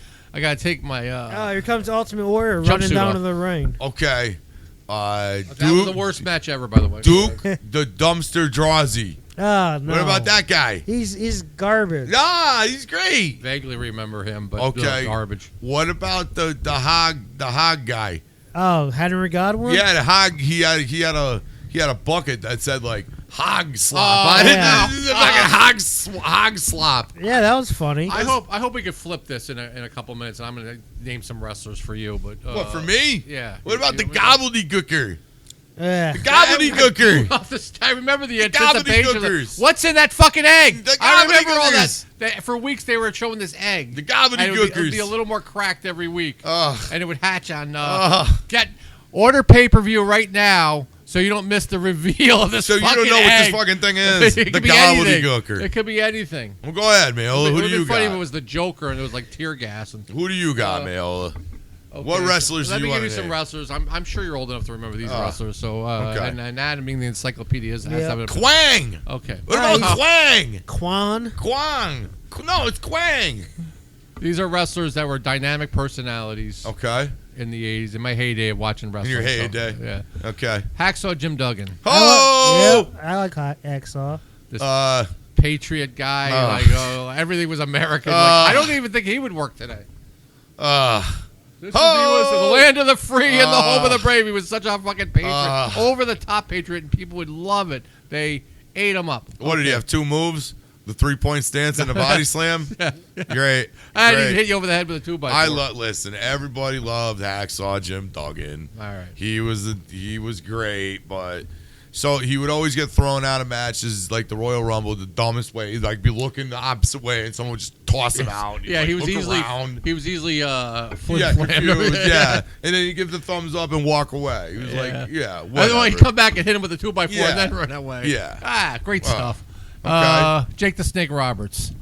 Oh, here comes Ultimate Warrior Jumpsuit running down off. to the ring. Okay. That was Duke, the worst match ever, by the way. Duke the Dumpster Drazy. Ah, no. What about that guy? He's garbage. Ah, he's great. Vaguely remember him, but Okay. garbage. What about the hog guy? Oh, Henry Godwin? Yeah, the hog. He had a bucket that said like hog slop. Oh, on it. yeah. This is a fucking hog slop. Yeah, that was funny. I hope we could flip this in a couple minutes, and I'm gonna name some wrestlers for you. But What for me? Yeah. What about the You- gobbledygooker? Yeah. The gobbledygooker. Off the- I remember the anticipation. Of gobbledygookers. What's in that fucking egg? The I remember all that. gobbledygookers. For weeks they were showing this egg. The And it would be gobbledygookers. a little more cracked every week, Ugh. and it would hatch on. Ugh. Order pay-per-view right now, so you don't miss the reveal of this. So you fucking don't know what egg. this fucking thing is? It The could be anything. gobbledygooker. It could be anything. Well, go ahead, Mayola. It Who would do have you been funny if it got? was the Joker and it was like tear gas. And, Who do you got, Mayola? What wrestlers do Let you me want give you to some name? wrestlers. I'm sure you're old enough to remember these wrestlers. So, okay. and I mean the encyclopedia has to have a Quang. Okay. What about Quang? Quan? Quang. No, it's Quang. These are wrestlers that were dynamic personalities Okay. in the 80s, in my heyday of watching wrestling. your So, heyday. yeah. Okay. Hacksaw Jim Duggan, Oh. I like Hacksaw. Patriot guy. Oh. Like, everything was American. Like, I don't even think he would work today. This was the land of the free and the home of the brave. He was such a fucking patriot. Over the top patriot, and people would love it. They ate him up. What did he have? 2 moves? The 3-point stance and the body slam? Great. And Great. he'd hit you over the head with a 2x4. Listen, everybody loved Hacksaw Jim Duggan. All right. He was great, but so he would always get thrown out of matches like the Royal Rumble the dumbest way. He'd like be looking the opposite way and someone would just toss him out. He'd, Yeah, like, he was look easily around. flim-flam. Confused, yeah. And then he'd give the thumbs up and walk away. He was like, yeah, And then he'd whatever. come back and hit him with a 2x4 Yeah. and then run away. Yeah. Great stuff. okay. Jake the Snake Roberts.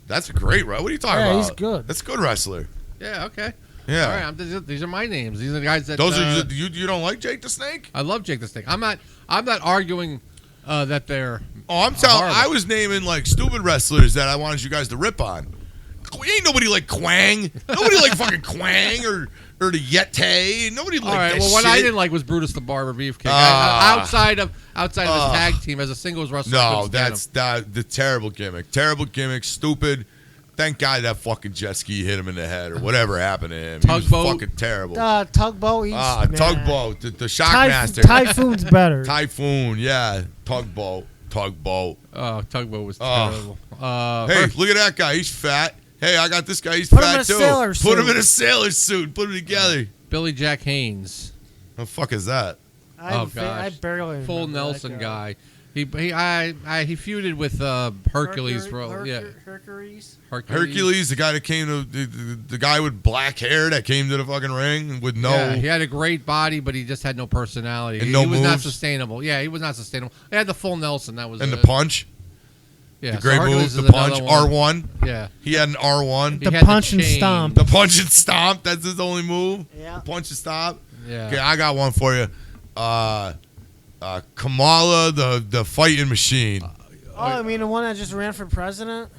That's great, right? What are you talking Yeah, about? he's good. That's a good wrestler. Yeah, okay. Yeah. All right, these are my names. These are the guys that. Those are you don't like Jake the Snake? I love Jake the Snake. I'm not arguing that they're. Oh, I'm telling. horrible. I was naming like stupid wrestlers that I wanted you guys to rip on. Ain't nobody like Quang. Nobody like fucking Quang or the Yeti. Nobody like All right. that Well, what shit. I didn't like was Brutus the Barber Beefcake. Ah. Outside of his tag team as a singles wrestler. I No, couldn't stand that's him. the terrible gimmick. Terrible gimmick. Stupid. Thank God that fucking jet ski hit him in the head or whatever happened to him. He was Tugboat. fucking terrible. Tugboat. Tugboat. The Shockmaster. Typhoon's better. Typhoon. Yeah. Tugboat. Oh, Tugboat was Oh. terrible. Hey, look at that guy. He's fat. Hey, I got this guy. He's Put him fat in a too. sailor Put him suit. in a sailor suit. Put him together. Billy Jack Haynes, What the fuck is that? I gosh. barely full remember that Nelson guy. He feuded with Hercules for Hercules. Hercules, the guy that came to the guy with black hair that came to the fucking ring with no. Yeah, he had a great body, but he just had no personality. And he no was not moves? sustainable. Yeah, he was not sustainable. He had the full Nelson. That was and it. the punch, Yeah, the great Hercules move, is the punch, another one. R1. Yeah, He had an R1. He The had the punch and chain. stomp. The punch and stomp. That's his only move. Yeah. Punch and stomp. yeah. Okay, I got one for you. Kamala, the fighting machine. Oh, I mean the one that just ran for president.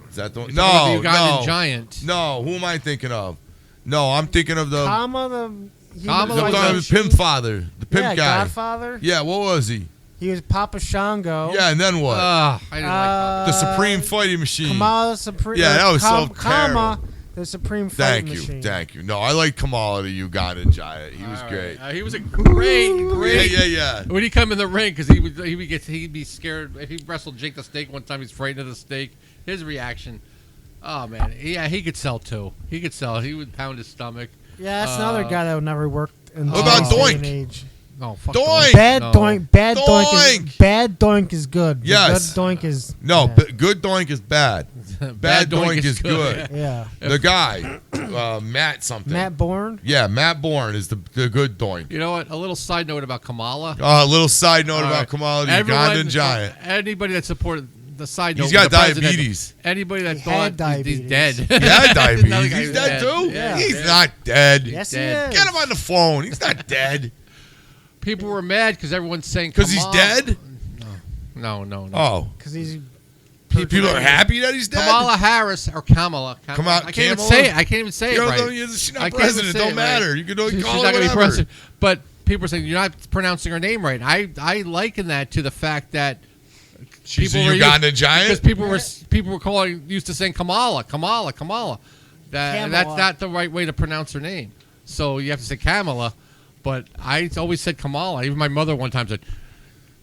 Is that the one? You're talking No, about the Ugandan no. giant. No, who am I thinking of? No, I'm thinking of the Kama, he Kama was was like the pimp father, the pimp yeah, guy. Godfather. Yeah, what was he? He was Papa Shango. Yeah, and then what? I didn't like The Supreme Fighting Machine. Kamala Supreme. Yeah, that was so Kama, the Supreme Thank Fighting you, Machine. thank you. No, I like Kamala, the Ugandan giant. He was All great. right. He was a great. Yeah. When he come in the ring, because he'd be scared. If he wrestled Jake the Snake one time, he's frightened of the snake. His reaction, oh man, yeah, he could sell too. He could sell. He would pound his stomach. Yeah, that's another guy that would never work in What about today's day and Doink? age. No, fuck Doink! Bad No. Doink. Bad Doink. Doink! Bad Doink is good. The Yes. Good Doink is No, bad. good Doink is bad. Bad Doink is good. Yeah. The guy, Matt something. Matt Bourne. Yeah, Matt Bourne is the good Doink. You know what? A little side note about Kamala. A little side note All about right. Kamala, the Everyone- Ugandan giant. Anybody that supported the side note. He's got with the president, diabetes. Anybody that He thought had he's diabetes. dead. He had Another diabetes. guy He's who's dead too? Yeah. He's not dead. Yes, he dead. is. Get him on the phone. He's not dead. People were mad because everyone's saying Because he's Kamala- dead? No. Oh. Because he's People are happy that he's dead? Kamala Harris or Kamala. Kamala- I can't even Kamala? say it. I can't even say it You know, right. she's I not can't even president. say Don't it right. matter. You can She's call not it gonna be whatever. president. But people are saying you're not pronouncing her name right. I liken that to the fact that She's a people were Ugandan because giant? people were calling used to saying Kamala. That's Kamala. not the right way to pronounce her name. So you have to say Kamala. But I always said Kamala. Even my mother one time said,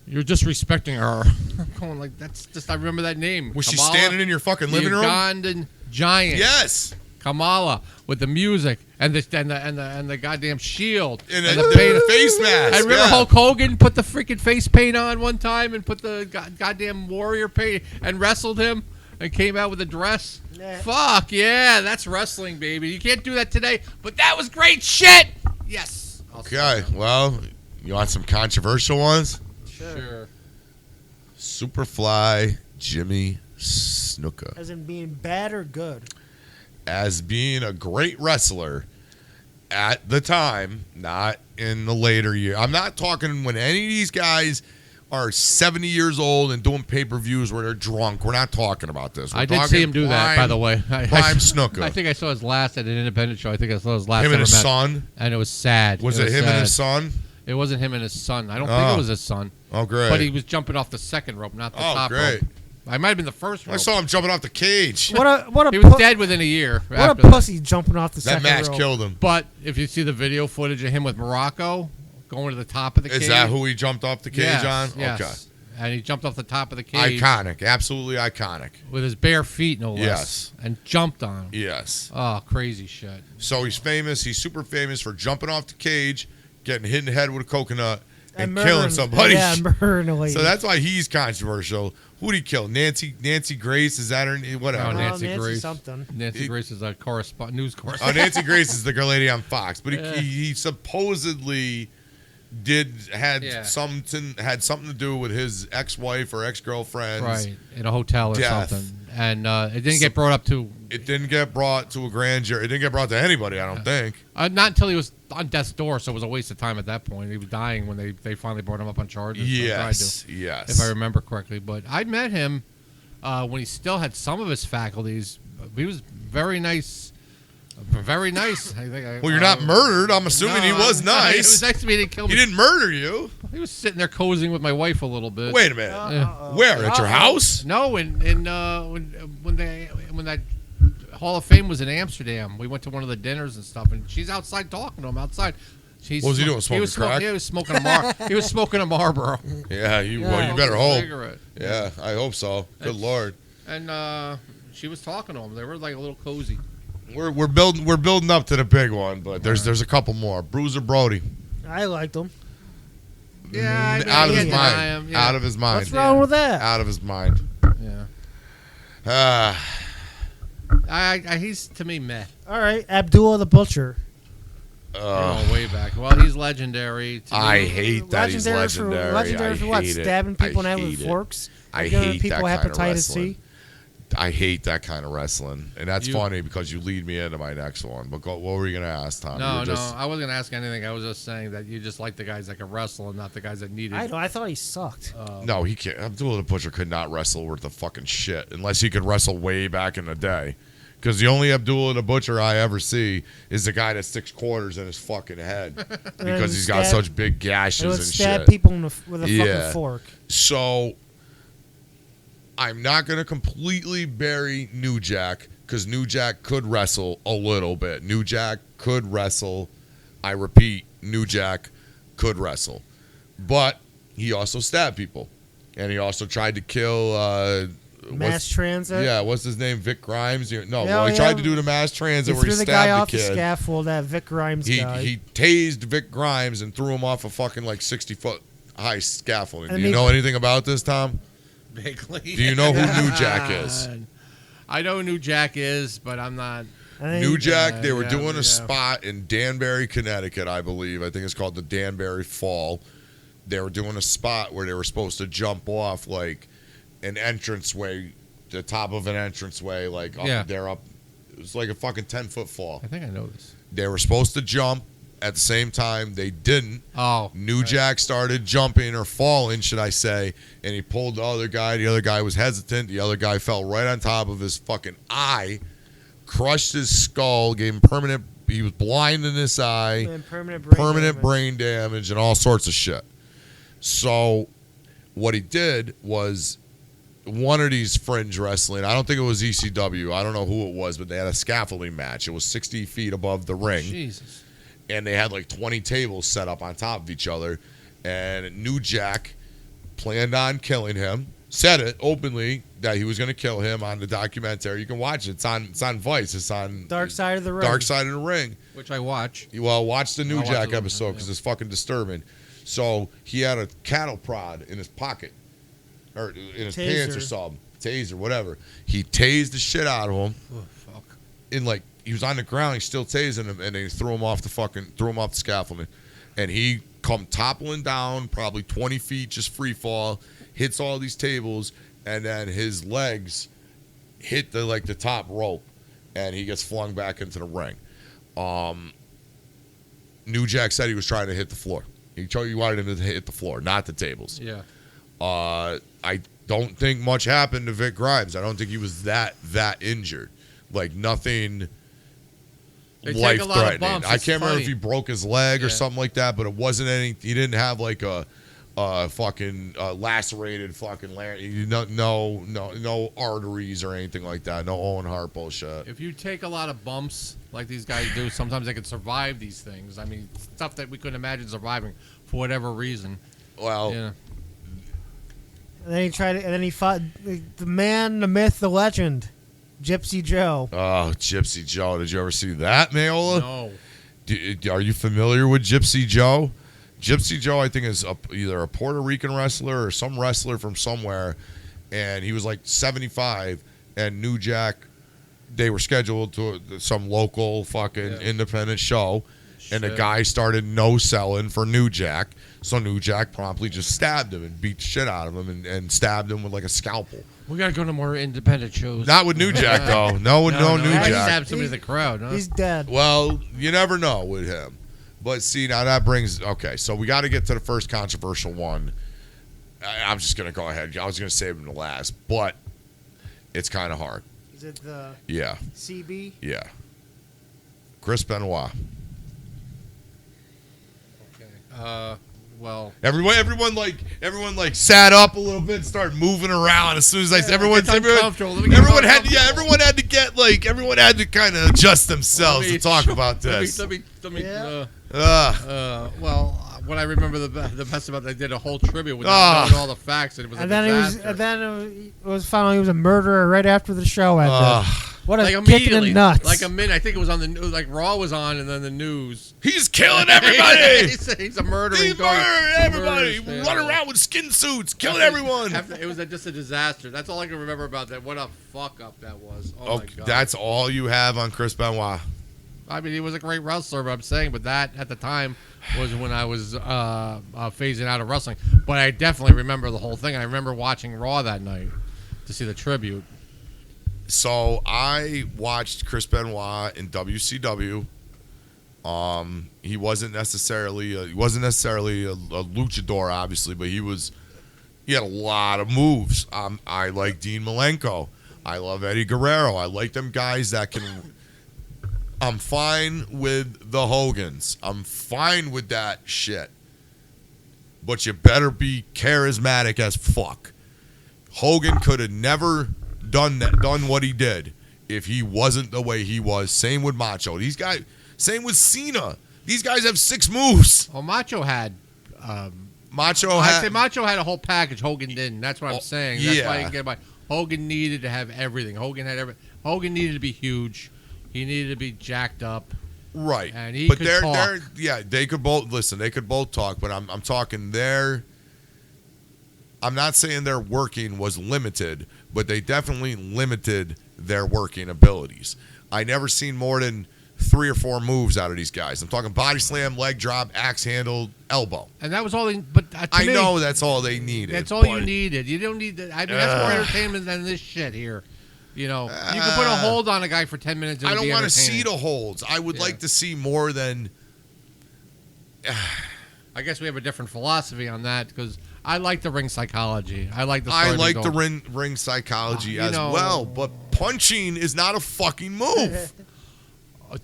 "You're disrespecting her." I'm going like, that's just, I remember that name. Was she Kamala, standing in your fucking the living room? Ugandan giant. Yes. Kamala with the music and the goddamn shield And and the face mask. I remember yeah. Hulk Hogan put the freaking face paint on one time and put the goddamn warrior paint and wrestled him and came out with a dress. Yeah. Fuck yeah, that's wrestling, baby. You can't do that today, but that was great shit. Yes. I'll Okay, well, you want some controversial ones? Sure. Superfly Jimmy Snuka. as in being bad or good. As being a great wrestler at the time, not in the later year. I'm not talking when any of these guys are 70 years old and doing pay-per-views where they're drunk. We're not talking about this. We're I did talking see him do that, by the way. Prime Snuka. I think I saw his last at an independent show. I think I saw his last Him and ever his match. son. And it was sad. Was it him and his son? It wasn't him and his son. I don't think Oh. it was his son. Oh, great. But he was jumping off the second rope, not the Oh, top great. rope. I might have been the first rope. I saw him jumping off the cage. What a He was pu- dead within a year. What after a that. pussy jumping off the That second match rope. killed him. But if you see the video footage of him with Morocco going to the top of the cage. Is that who he jumped off the cage Yes, on? yes. Okay. And he jumped off the top of the cage Iconic. Absolutely iconic. with his bare feet, no less. Yes. And jumped on him. Yes. Oh, crazy shit. So he's famous. He's super famous for jumping off the cage, getting hit in the head with a coconut, and killing murdering- somebody. Yeah, murdering a lady. So that's why he's controversial. Who did he kill? Nancy Grace? Is that her name? Whatever. Oh, No, Nancy Nancy Grace. something. Nancy He- Grace is a news Oh, correspondent. Nancy Grace is the girl lady on Fox, but Yeah. he supposedly had Yeah. something to do with his ex-wife or ex-girlfriend's. Right, in a hotel or Death. something. And it didn't get brought up to, It didn't get brought to a grand jury. It didn't get brought to anybody, I don't think. not until he was on death's door, so it was a waste of time at that point. He was dying when they finally brought him up on charges. or tried to, Yes. if I remember correctly. But I met him when he still had some of his faculties. He was very nice. Very nice. I think Well, you're not murdered. I'm assuming he was It was nice. nice to me. He didn't kill He me. didn't murder you. He was sitting there cozying with my wife a little bit. Wait a minute. Uh-oh. Where? At your house? No, when that Hall of Fame was in Amsterdam, we went to one of the dinners and stuff, and she's outside talking to him outside. She's What was he doing, He was smoking crack? he was smoking he was smoking a Marlboro. Yeah, you better Smoking a hope. cigarette. Yeah, I hope so. Good Lord. And she was talking to him. They were like a little cozy. We're building up to the big one, but there's a couple more. Bruiser Brody. I liked him. Yeah, Out of I his can't deny mind. him, yeah. Out of his mind. What's wrong with that? Out of his mind. Yeah. He's to me meh. All right, Abdullah the Butcher. Going way back. Well, he's legendary. To I me. hate that he's legendary. Legendary I for what? hate it. Stabbing people in the I head with hate it. forks. I Giving hate people that kind of hepatitis wrestling. C. I hate that kind of wrestling, and that's You- funny because you lead me into my next one. But what were you going to ask, Tom? No, You were just- I wasn't gonna ask anything. I was just saying that you just like the guys that can wrestle and not the guys that needed. I know. I thought he sucked. No, he can't. Abdullah the Butcher could not wrestle worth a fucking shit unless he could wrestle way back in the day. Because the only Abdullah the Butcher I ever see is the guy that sticks quarters in his fucking head because he's got such big gashes It would and stab shit. people with a Yeah. fucking fork. So I'm not going to completely bury New Jack because New Jack could wrestle a little bit. New Jack could wrestle. I repeat, New Jack could wrestle. But he also stabbed people. And he also tried to kill... Mass transit. Yeah, what's his name? Vic Grimes? No, Yeah, well, he yeah. tried to do the mass transit where he threw the stabbed guy the off the kid. scaffold. That Vic Grimes guy. He tased Vic Grimes and threw him off a fucking like 60-foot high scaffolding. And Do you he- know anything about this, Tom? Vaguely. Do you know who New Jack is? I know who New Jack is, but I'm not. I think- New Jack, they were yeah, doing yeah. a spot in Danbury, Connecticut, I believe. I think it's called the Danbury Fall. They were doing a spot where they were supposed to jump off like an entranceway, the top of an entranceway, like up Yeah. there up. It was like a fucking 10-foot fall. I think I know this. They were supposed to jump at the same time. They didn't. Oh, New right. Jack started jumping or falling, should I say, and he pulled the other guy. The other guy was hesitant. The other guy fell right on top of his fucking eye, crushed his skull, gave him permanent. He was blind in his eye, And permanent permanent brain damage, and all sorts of shit. So, what he did was one of these fringe wrestling. I don't think it was ECW. I don't know who it was, but they had a scaffolding match. It was 60 feet above the ring. Jesus. And they had like 20 tables set up on top of each other. And New Jack planned on killing him. Said it openly that he was going to kill him on the documentary. You can watch it. It's on Vice. It's on Dark Side of the Ring. Dark Side of the Ring. Which I watch. Well, watch the New I'll watch Jack it, episode because yeah. it's fucking disturbing. So he had a cattle prod in his pocket or in his pants or Taser. something. Taser, whatever. He tased the shit out of him. Oh, fuck. In like he was on the ground, he's still tasing him, and they threw him off the scaffolding, and he come toppling down, probably 20 feet, just free fall, hits all these tables, and then his legs hit the top rope, and he gets flung back into the ring. New Jack said he was trying to hit the floor. He wanted him to hit the floor, not the tables. Yeah. I don't think much happened to Vic Grimes. I don't think he was that injured. Like nothing They take a lot of life-threatening. bumps. I It's can't remember funny. if he broke his leg or Yeah. something like that, but it wasn't any. He didn't have like a fucking lacerated fucking no arteries or anything like that. No Owen Hart bullshit. If you take a lot of bumps like these guys do, sometimes they can survive these things. I mean, stuff that we couldn't imagine surviving for whatever reason. Well, Yeah. And then he tried it, and then he fought the man, the myth, the legend, Gypsy Joe. oh, Gypsy Joe. Did you ever see that, Mayola? No. Are you familiar with Gypsy Joe? Gypsy Joe, I think, is either a Puerto Rican wrestler or some wrestler from somewhere, and he was like 75. And New Jack, they were scheduled to some local fucking independent show, and the Shit. guy started no selling for New Jack. So New Jack promptly just stabbed him and beat the shit out of him and stabbed him with like a scalpel. We gotta go to more independent shows. Not with New Jack though. No, New I Jack. stabbed somebody in the crowd. Huh? He's dead. Well, you never know with him. But see, now that brings... Okay, so we got to get to the first controversial one. I'm just going to go ahead. I was going to save him to last, but it's kind of hard. Is it the Yeah, CB? yeah. Chris Benoit. Okay. Well, Everyone sat up a little bit and started moving around as soon as everyone had to kind of adjust themselves to talk about this. Let me. Yeah. Well, what I remember the best about, they did a whole tribute with Ah. knowing all the facts, and it was a And then disaster. it was found out he was a murderer right after the show ended. What a Like kick in immediately, the nuts. like a minute. I think it was on the news. Like Raw was on, and then the news. He's killing everybody. he's a murdering. He's murdering everybody. murderous, Running yeah. around with skin suits, killing everyone. It was just a disaster. That's all I can remember about that. What a fuck up that was. Oh my Okay, god. that's all you have on Chris Benoit. I mean, he was a great wrestler, but I'm saying, but that at the time was when I was phasing out of wrestling. But I definitely remember the whole thing. I remember watching Raw that night to see the tribute. So I watched Chris Benoit in WCW. He wasn't necessarily a luchador, obviously, but he had a lot of moves. I like Dean Malenko. I love Eddie Guerrero. I like them guys that can. I'm fine with the Hogans. I'm fine with that shit. But you better be charismatic as fuck. Hogan could have never done what he did if he wasn't the way he was. Same with Macho. These guys. Same with Cena. These guys have 6 moves. Well, Macho had. Macho I'd had. say Macho had a whole package. Hogan didn't. That's what I'm saying. That's why you can get by. Hogan needed to have everything. Hogan had everything. Hogan needed to be huge. He needed to be jacked up. Right. And he but could they're, talk. they could both listen. They could both talk. But I'm talking their. I'm not saying their working was limited, but they definitely limited their working abilities. I never seen more than 3 or 4 moves out of these guys. I'm talking body slam, leg drop, axe handle, elbow. And that was all. But to I me, know that's all they needed. that's all you needed. You don't need that. I mean, that's more entertainment than this shit here. You know, you can put a hold on a guy for 10 minutes. I don't want to see the holds. I would like to see more than. I guess we have a different philosophy on that because I like the ring psychology. I like the. I like story the ring psychology You as know- well, but punching is not a fucking move.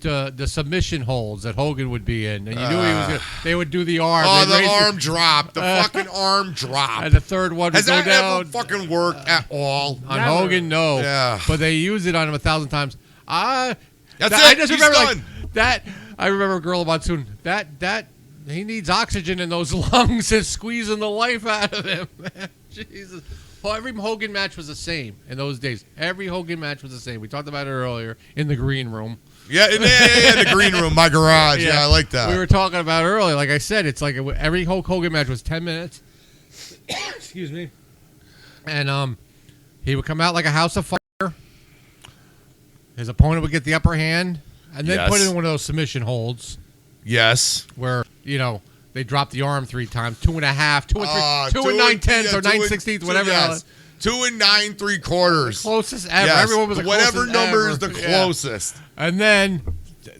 the submission holds that Hogan would be in, and you knew he was gonna. They would do the arm. Oh, They'd the raise arm drop, the fucking arm drop. and the third one would Has go that down. ever fucking worked at all? On Never. Hogan, no. Yeah. But they use it on him 1,000 times. That's I it. just He's remember done. like that. I remember Gorilla Monsoon. That he needs oxygen in those lungs and squeezing the life out of him. Jesus. Well, every Hogan match was the same in those days. Every Hogan match was the same. We talked about it earlier in the green room. Yeah, the green room, my garage. Yeah, I like that. We were talking about it earlier. Like I said, it's like every Hulk Hogan match was 10 minutes. Excuse me. And he would come out like a house of fire. His opponent would get the upper hand, and then put Yes. in one of those submission holds Yes. where they drop the arm 3 times, 2.5, 2 and 3, 2 2 and 9/10 or 9/16, whatever. Yes. 2 and 9 3/4. Closest ever. Yes. Everyone was the whatever closest number ever. is the Yeah. closest. And then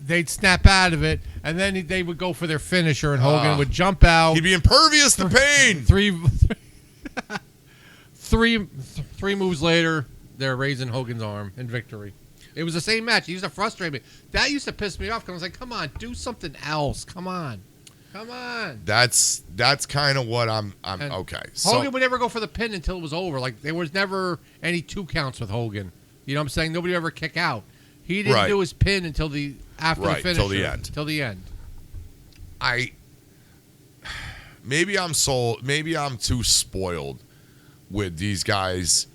they'd snap out of it, and then they would go for their finisher, and Hogan would jump out. He'd be impervious to pain. Three moves later, they're raising Hogan's arm in victory. It was the same match. He used to frustrate me. That used to piss me off because I was like, come on, do something else. Come on. That's kind of what I'm And okay. Hogan So would never go for the pin until it was over. Like, there was never any 2 counts with Hogan. You know what I'm saying? Nobody would ever kick out. He didn't Right. do his pin until after the Right, finisher. till the end. Till the end. maybe I'm too spoiled with these guys,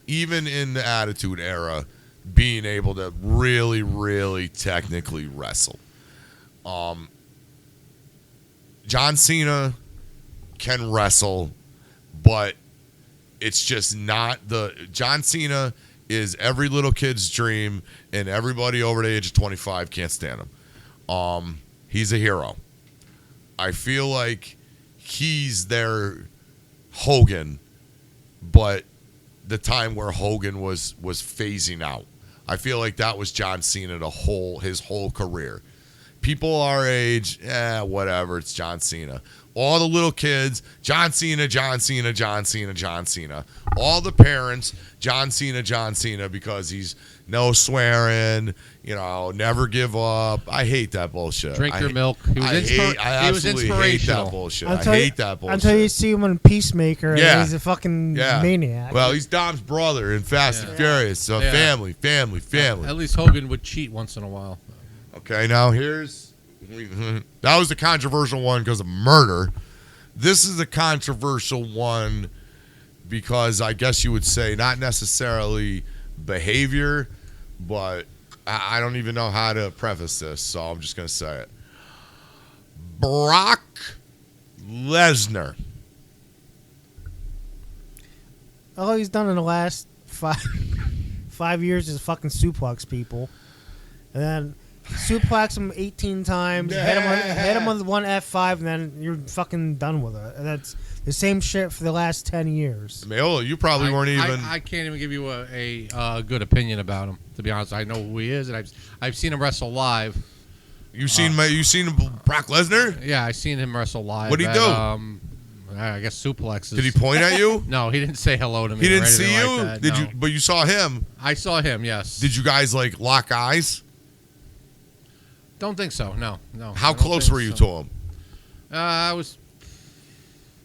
even in the Attitude Era, being able to really, really technically wrestle. John Cena can wrestle, but it's just not John Cena is every little kid's dream, and everybody over the age of 25 can't stand him. He's a hero. I feel like he's their Hogan, but the time where Hogan was phasing out. I feel like that was John Cena his whole career. People our age, whatever, it's John Cena. All the little kids, John Cena, John Cena, John Cena, John Cena. All the parents, John Cena, because he's no swearing, never give up. I hate that bullshit. Drink your milk. He was I was absolutely hate inspirational. that bullshit. Until I hate that bullshit. Until you see him in Peacemaker, Yeah. and he's a fucking maniac. Well, he's Dom's brother in Fast and Furious. So Yeah. family. At least Hogan would cheat once in a while. Okay, now that was the controversial one because of murder. This is a controversial one because I guess you would say not necessarily behavior, but I don't even know how to preface this, so I'm just going to say it. Brock Lesnar. All he's done in the last 5 years is fucking suplex people, and then suplex him 18 times, hit him with one F5, and then you're fucking done with it. And that's the same shit for the last 10 years. Mayola, you probably weren't even. I can't even give you a good opinion about him. To be honest, I know who he is, and I've seen him wrestle live. You seen Brock Lesnar? Yeah, I've seen him wrestle live. What'd he at, do? I guess suplexes. Did he point at you? No, he didn't say hello to me. He didn't or anything see you. Like that, Did no. you? But you saw him. I saw him. Yes. Did you guys like lock eyes? Don't think so. No. How I don't close think were you so. to him? I was.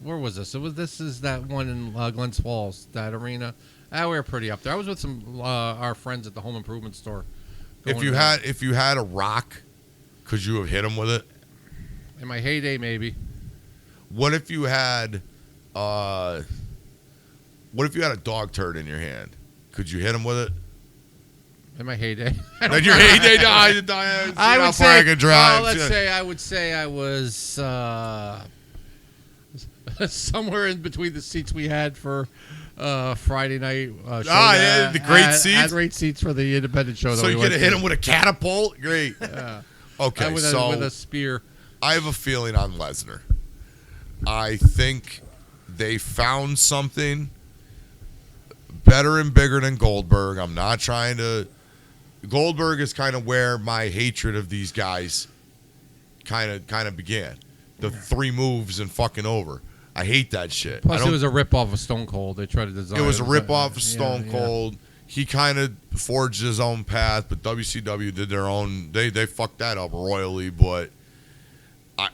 Where was this? This is that one in Glens Falls, that arena. We were pretty up there. I was with some our friends at the home improvement store. If you had a rock, could you have hit him with it? In my heyday, maybe. What if you had a dog turd in your hand? Could you hit him with it? In my heyday. Then your heyday died. I would say. Drive. I would say I was somewhere in between the seats we had for Friday night. Yeah, the great seats. Had great seats for the independent show. So that you we could went have hit to. him with a catapult. Great. Yeah. Okay, with so with a spear. I have a feeling on Lesnar. I think they found something better and bigger than Goldberg. I'm not trying to. Goldberg is kind of where my hatred of these guys kind of began. The 3 moves and fucking over. I hate that shit. Plus, it was a rip-off of Stone Cold. They tried to design. It was a rip-off of Stone Yeah. Cold. He kind of forged his own path, but WCW did their own. They fucked that up royally, but I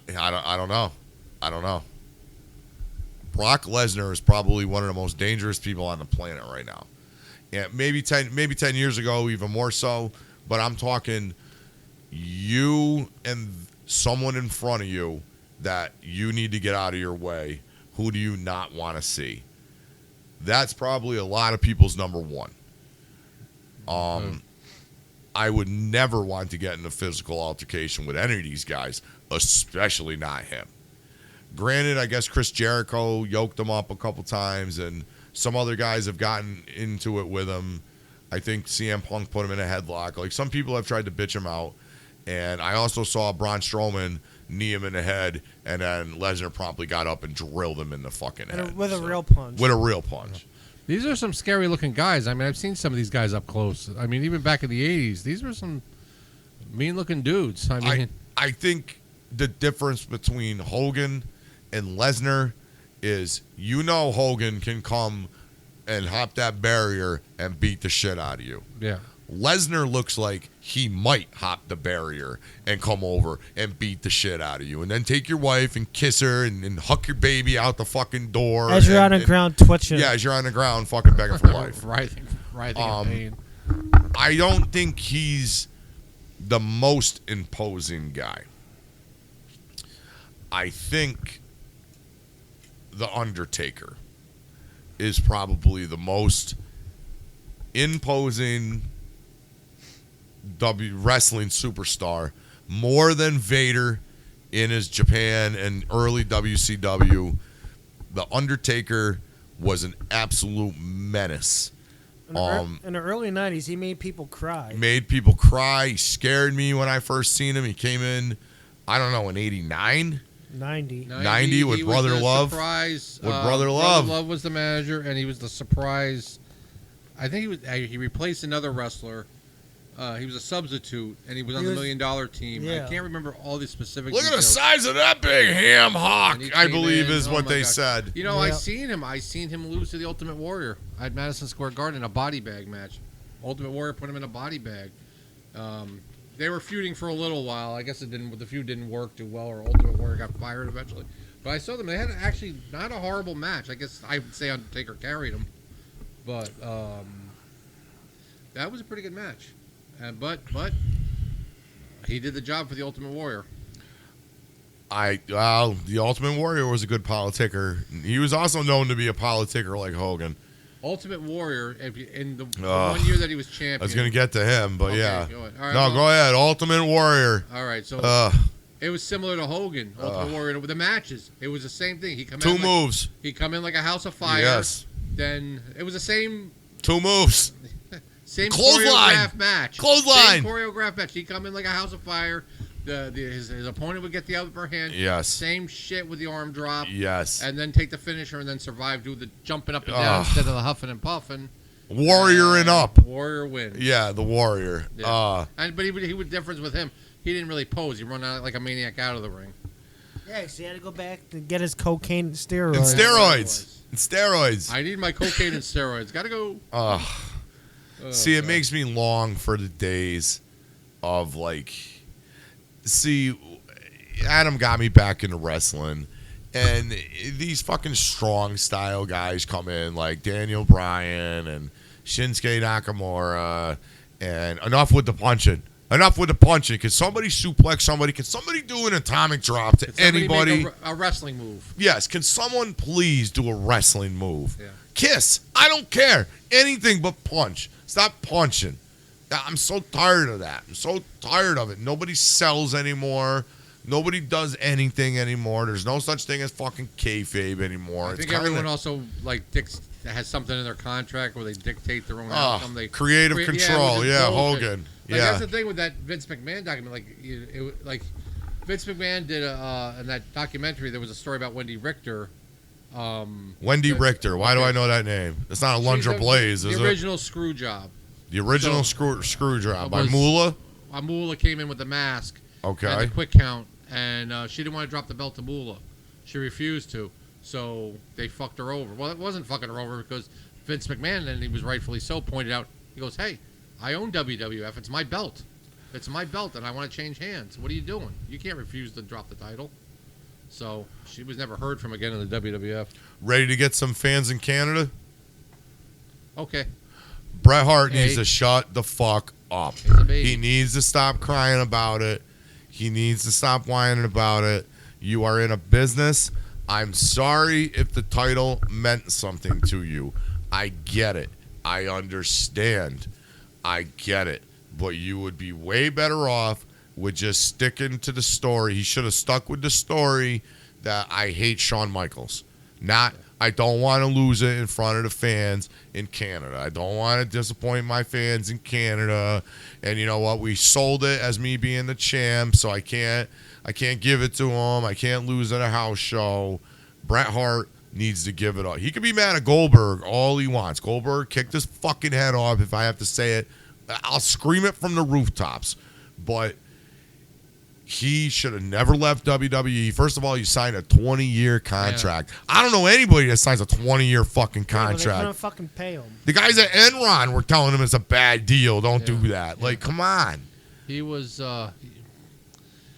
don't know. I don't know. Brock Lesnar is probably one of the most dangerous people on the planet right now. Yeah, maybe 10 years ago, even more so. But I'm talking you and someone in front of you that you need to get out of your way. Who do you not want to see? That's probably a lot of people's number one. I would never want to get in a physical altercation with any of these guys, especially not him. Granted, I guess Chris Jericho yoked him up a couple times, and some other guys have gotten into it with him. I think CM Punk put him in a headlock. Like, some people have tried to bitch him out. And I also saw Braun Strowman knee him in the head, and then Lesnar promptly got up and drilled him in the fucking head. With a real punch. With a real punch. These are some scary-looking guys. I mean, I've seen some of these guys up close. I mean, even back in the 80s, these were some mean-looking dudes. I mean, I think the difference between Hogan and Lesnar is, Hogan can come and hop that barrier and beat the shit out of you. yeah. Lesnar looks like he might hop the barrier and come over and beat the shit out of you, and then take your wife and kiss her and huck your baby out the fucking door. As you're on the ground twitching. Yeah, as you're on the ground fucking begging for life. Writhing in pain. I don't think he's the most imposing guy. I think The Undertaker is probably the most imposing wrestling superstar, more than Vader in his Japan and early WCW. The Undertaker was an absolute menace. In the early 90s, he made people cry. Made people cry. He scared me when I first seen him. He came in, I don't know, in 89? 90. 90 with he Brother was the Love. Surprise, With Brother Love. Brother Love was the manager, and he was the surprise. I think he replaced another wrestler. He was a substitute, and he was on the $1 Million Team. Yeah. I can't remember all the specific Look at the details. size of that big ham hock, And he I came believe in. is Oh what my they God. said. You know, Yeah. I seen him lose to the Ultimate Warrior at Madison Square Garden in a body bag match. Ultimate Warrior put him in a body bag. They were feuding for a little while. I guess the feud didn't work too well, or Ultimate Warrior got fired eventually. But I saw them. They had actually not a horrible match. I guess I would say Undertaker carried them, but that was a pretty good match. But he did the job for the Ultimate Warrior. The Ultimate Warrior was a good politicker. He was also known to be a politicker like Hogan. Ultimate Warrior, in the 1 year that he was champion. I was going to get to him, but Okay, yeah. go ahead. All right, No, well- go ahead. Ultimate Warrior. All right, so it was similar to Hogan, Ultimate Warrior. With the matches, it was the same thing. He come Two in moves. He come in like a house of fire. Yes. Then it was the same Two moves. Clothesline. choreographed match. Clothesline. Same choreographed match. He come in like a house of fire. His opponent would get the upper hand. Yes. Same shit with the arm drop. Yes. And then take the finisher and then survive. Do the jumping up and down instead of the huffing and puffing. Warrior and up. Warrior wins. Yeah, the Warrior. Yeah. But he would difference with him. He didn't really pose. He run out like a maniac out of the ring. Yeah, so he had to go back to get his cocaine and steroids. And steroids. I need my cocaine and steroids. Gotta go. See, it God. makes me long for the days of like. See, Adam got me back into wrestling, and these fucking strong style guys come in like Daniel Bryan and Shinsuke Nakamura, and enough with the punching. Enough with the punching. Can somebody suplex somebody? Can somebody do an atomic drop to Can somebody anybody? make a wrestling move? Yes. Can someone please do a wrestling move? Yeah. Kiss. I don't care. Anything but punch. Stop punching. I'm so tired of that. I'm so tired of it. Nobody sells anymore. Nobody does anything anymore. There's no such thing as fucking kayfabe anymore. I think everyone also like has something in their contract where they dictate their own outcome. They creative control. Yeah, bullshit. Hogan. Like, yeah. that's the thing with that Vince McMahon document. Like Vince McMahon did in that documentary. There was a story about Wendy Richter. Wendy Richter. Why do I know that name? It's not Alundra Blaze, is the it? original screw job. The original screw job by was- Moolah. Moolah came in with the mask and Okay. the quick count, and she didn't want to drop the belt to Moolah. She refused to, so they fucked her over. Well, it wasn't fucking her over because Vince McMahon, and he was rightfully so, pointed out, he goes, hey, I own WWF. It's my belt. It's my belt, and I want to change hands. What are you doing? You can't refuse to drop the title. So she was never heard from again in the WWF. Ready to get some fans in Canada? Okay. Bret Hart Hey. needs to shut the fuck up. He's a baby. He needs to stop crying about it. He needs to stop whining about it. You are in a business. I'm sorry if the title meant something to you. I get it. I understand. I get it. But you would be way better off with just sticking to the story. He should have stuck with the story that I hate Shawn Michaels. Not, I don't want to lose it in front of the fans in Canada. I don't want to disappoint my fans in Canada. And you know what? We sold it as me being the champ, so I can't give it to him. I can't lose at a house show. Bret Hart needs to give it up. He could be mad at Goldberg all he wants. Goldberg kicked his fucking head off if I have to say it. I'll scream it from the rooftops. But he should have never left WWE. First of all, you signed a 20-year contract. I don't know anybody that signs a 20-year fucking Yeah, but they contract. couldn't fucking pay him. The guys at Enron were telling him it's a bad deal. Don't do that. Yeah. Like, come on. He was. He's a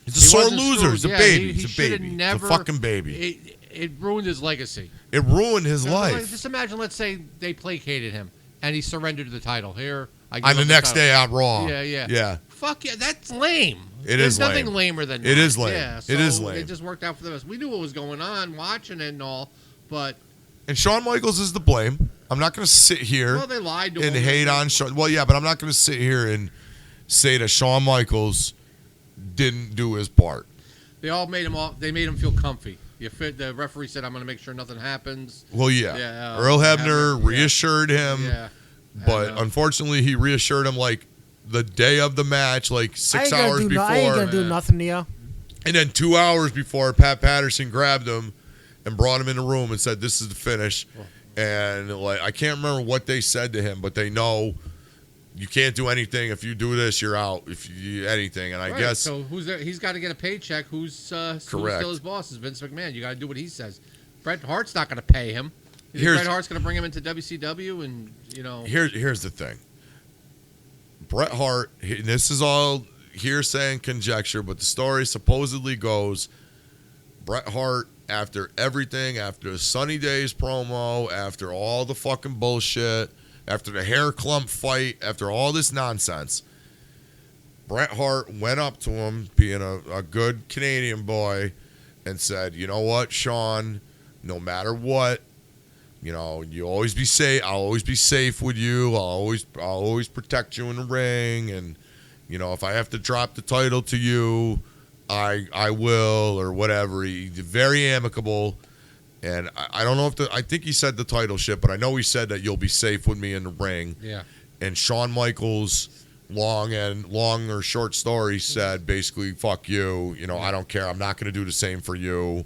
He sore wasn't loser. screwed. He's a Yeah, baby. he He's a shoulda baby. never- He's a fucking baby. It ruined his legacy. It ruined his Like, life. just imagine, let's say they placated him and he surrendered the title. Here, I give On the him next title. day on Raw. Yeah. Yeah. Fuck yeah, that's lame. It There's is nothing lame. lamer than that. It is lame. Yeah, It is so lame. It just worked out for the best. We knew what was going on, watching it and all, but And Shawn Michaels is the blame. I'm not going to sit here well, they lied to and him. hate on Shawn. Well, yeah, but I'm not going to sit here and say that Shawn Michaels didn't do his part. They all made him all. They made him feel comfy. The referee said, "I'm going to make sure nothing happens." Well, yeah. Yeah, Earl Hebner Hebner, yeah. reassured him, Yeah, but And, unfortunately, he reassured him like the day of the match, like 6 hours before. I ain't gonna do Yeah. nothing to you. And then 2 hours before, Pat Patterson grabbed him and brought him in the room and said, "This is the finish." And like, I can't remember what they said to him, but they know you can't do anything. If you do this, you're out. If you anything, and I right, guess so. Who's there? He's got to get a paycheck. Who's still his boss? Is Vince McMahon. You got to do what he says. Bret Hart's not going to pay him. You think Bret Hart's going to bring him into WCW, and here's the thing. Bret Hart. This is all hearsay and conjecture, but the story supposedly goes: Bret Hart, after everything, after the Sunny Days promo, after all the fucking bullshit, after the hair clump fight, after all this nonsense, Bret Hart went up to him, being a good Canadian boy, and said, "You know what, Shawn? No matter what, you know, you always be safe. I'll always be safe with you. I'll always protect you in the ring. And you know, if I have to drop the title to you, I will, or whatever." He's very amicable. And I don't know if I think he said the title shit, but I know he said that you'll be safe with me in the ring. yeah. And Shawn Michaels, long or short story, said basically, "Fuck you. You know, I don't care. I'm not going to do the same for you."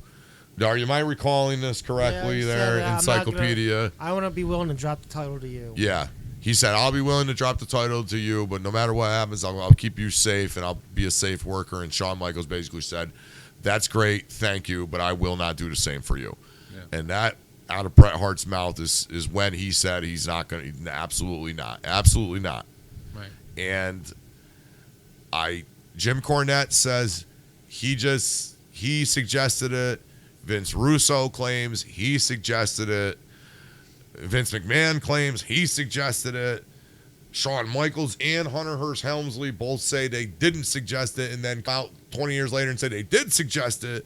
Am I recalling this correctly? Yeah, he there, said, "I'm not gonna- Encyclopedia. I want to be willing to drop the title to you. Yeah, he said, I'll be willing to drop the title to you, but no matter what happens, I'll keep you safe and I'll be a safe worker. And Shawn Michaels basically said, that's great, thank you, but I will not do the same for you. Yeah. And that, out of Bret Hart's mouth, is when he said he's not going to, absolutely not. Absolutely not. Right. And Jim Cornette says he suggested it. Vince Russo claims he suggested it. Vince McMahon claims he suggested it. Shawn Michaels and Hunter Hearst Helmsley both say they didn't suggest it and then come out 20 years later and say they did suggest it.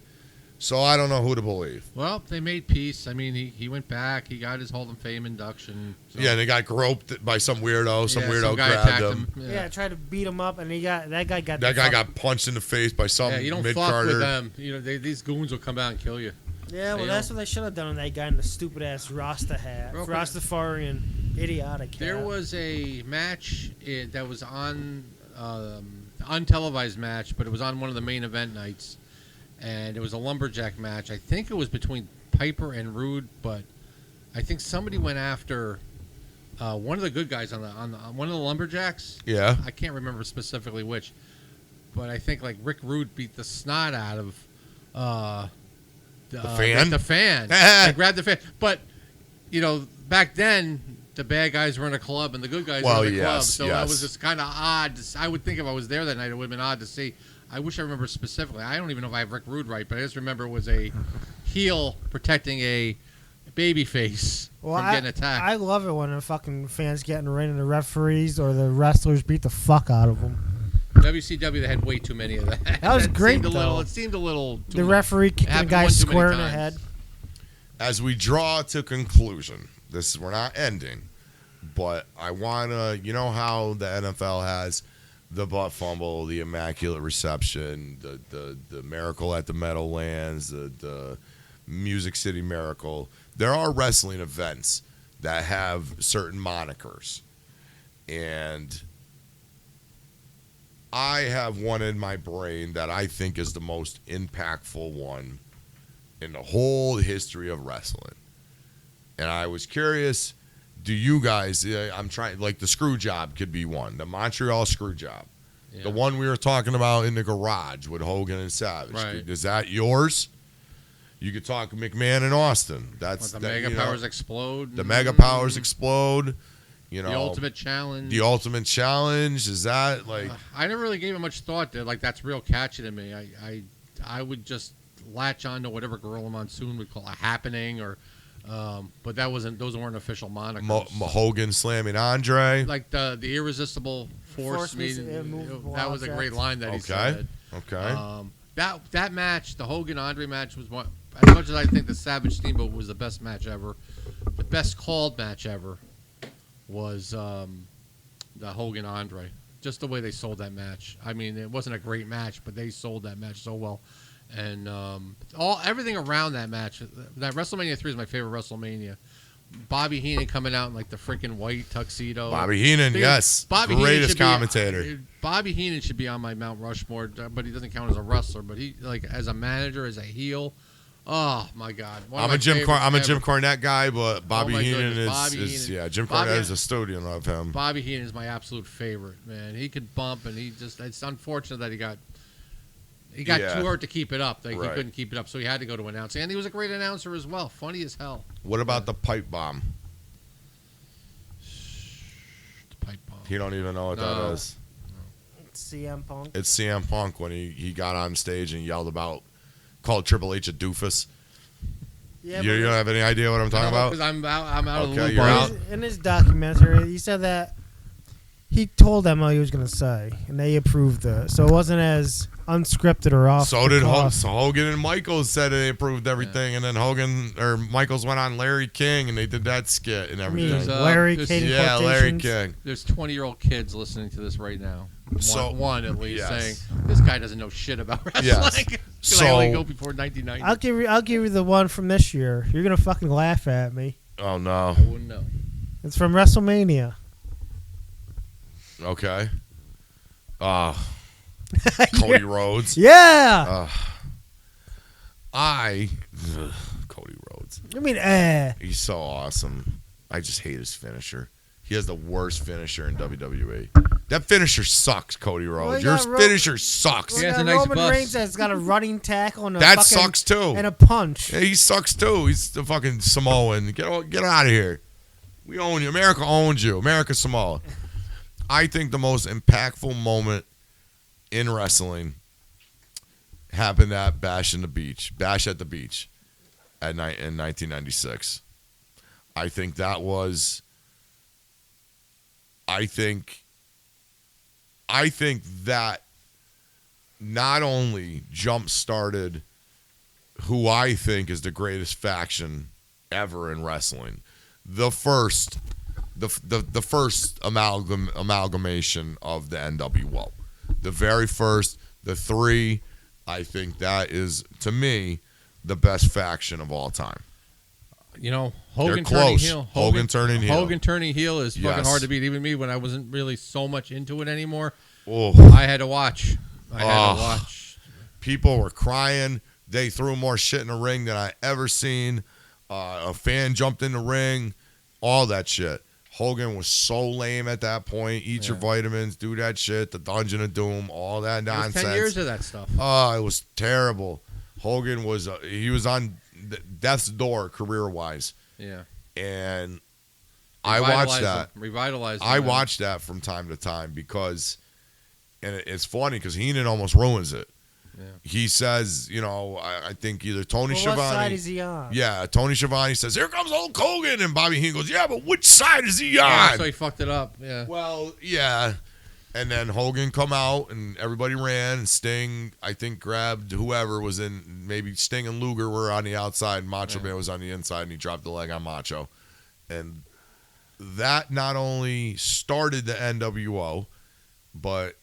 So I don't know who to believe. Well, they made peace. I mean, he went back. He got his Hall of Fame induction. So. Yeah, and they got groped by some weirdo. Some weirdo some guy grabbed attacked him. Yeah, tried to beat him up, and that guy got punched in the face by some Yeah, you don't mid-carder. fuck with them. You know, these goons will come out and kill you. Yeah, well, You that's know? what they should have done on that guy in the stupid ass Rasta hat, Real quick. Rastafarian idiotic hat. There was a match that was on untelevised match, but it was on one of the main event nights, and it was a lumberjack match. I think it was between Piper and Rude, but I think somebody went after one of the good guys on one of the lumberjacks. Yeah. I can't remember specifically which, but I think like Rick Rude beat the snot out of The fan? The fan. They grabbed the fan, but you know back then the bad guys were in a club and the good guys were in a club, so that was just kind of odd. I would think if I was there that night, it would have been odd to see. I wish I remember specifically. I don't even know if I have Rick Rude right, but I just remember it was a heel protecting a baby face from getting attacked. I love it when the fucking fans get in the ring and the referees or the wrestlers beat the fuck out of them. WCW, they had way too many of that. That was great, It seemed a little too the much. referee kicking the happened guy one too many square in the times. head. As we draw to conclusion, we're not ending, but I want to, you know how the NFL has the butt fumble, the immaculate reception, the miracle at the Meadowlands, the Music City Miracle. There are wrestling events that have certain monikers. And I have one in my brain that I think is the most impactful one in the whole history of wrestling. And I was curious, do you guys, I'm trying, like the screw job could be one, the Montreal screw job. Yeah. The one we were talking about in the garage with Hogan and Savage. Right. Is that yours? You could talk McMahon and Austin. That's Let the Mega Powers explode. The Mega Powers explode. You know, The Ultimate Challenge. The Ultimate Challenge. Is that like? I never really gave it much thought. Like that's real catchy to me. I would just latch on to whatever Gorilla Monsoon would call a happening, or, but that wasn't. Those weren't official monikers. Hogan slamming Andre. Like the irresistible force meeting. immovable That was a great line that he said. Okay. That match, the Hogan Andre match, was one. As much as I think the Savage Steamboat was the best match ever, the best called match ever was the Hogan Andre. Just the way they sold that match. I mean, it wasn't a great match, but they sold that match so well. And everything around that match. That WrestleMania 3 is my favorite WrestleMania. Bobby Heenan coming out in like the freaking white tuxedo. Bobby Heenan, yes, greatest commentator. Bobby Heenan should be on my Mount Rushmore, but he doesn't count as a wrestler. But he, like, as a manager, as a heel. Oh my God! I'm a Jim Cornette guy, but Bobby Heenan Jim Bobby, Cornette is a custodian of him. Bobby Heenan is my absolute favorite, man. He could bump, and it's unfortunate that he got too hurt to keep it up. He couldn't keep it up, so he had to go to announcing. And he was a great announcer as well. Funny as hell. What about the pipe bomb? The pipe bomb. You don't even know what that is. It's CM Punk. It's CM Punk when he got on stage and yelled about, called Triple H a doofus. Yeah, you don't have any idea what I'm talking about? Because I'm out of the Okay, loop. you're on out. it. In his documentary, he said that he told them what he was going to say, and they approved it. So it wasn't as unscripted or off. So did Hogan and Michaels said they approved everything, and then Michaels went on Larry King, and they did that skit and everything. There's, Larry there's- King. Yeah, Larry quotations. King. There's 20-year-old kids listening to this right now. One at least yes. saying this guy doesn't know shit about wrestling. Yes. Can So- I only go before 1990? I'll give you the one from this year. You're gonna fucking laugh at me. Oh no. I wouldn't know. It's from WrestleMania. Okay. Cody Rhodes. Yeah. Cody Rhodes. I mean, He's so awesome. I just hate his finisher. he has the worst finisher in WWE. That finisher sucks, Cody Rhodes. Well, Your finisher sucks. Well, He has you a got nice Roman bust. Reigns that's got a running tackle and a That fucking, sucks too. and a punch. Yeah, he sucks too. He's the fucking Samoan. Get out of here. We own you. America owns you. America Samoa. I think the most impactful moment in wrestling happened at Bash at the Beach in 1996. I think that was. I think that not only jump started who I think is the greatest faction ever in wrestling, the first amalgamation of the NWO, the very first, the three. I think that is, to me, the best faction of all time. You know, Hogan They're turning close. heel. Hogan turning heel. Hogan turning heel is fucking Yes. hard to beat. Even me, when I wasn't really so much into it anymore, Oh, I had to watch. I had to watch. people were crying. They threw more shit in the ring than I ever seen. A fan jumped in the ring. All that shit. Hogan was so lame at that point. Eat your vitamins, do that shit. The Dungeon of Doom, all that It was nonsense. 10 years of that stuff. Oh, it was terrible. Hogan was he was on death's door career wise, Yeah. and I watched that. Revitalized. I watched that from time to time because, and it's funny because Heenan almost ruins it. Yeah. He says, you know, I think either Tony Well, Schiavone. what side is he on? Yeah, Tony Schiavone says, "Here comes Hulk Hogan," and Bobby Heenan goes, "Yeah, but which side is he on?" Yeah, so he fucked it up. Yeah. Well, yeah. And then Hogan come out and everybody ran. And Sting, I think, grabbed whoever was in. Maybe Sting and Luger were on the outside. And Macho Man was on the inside, and he dropped the leg on Macho. And that not only started the NWO, but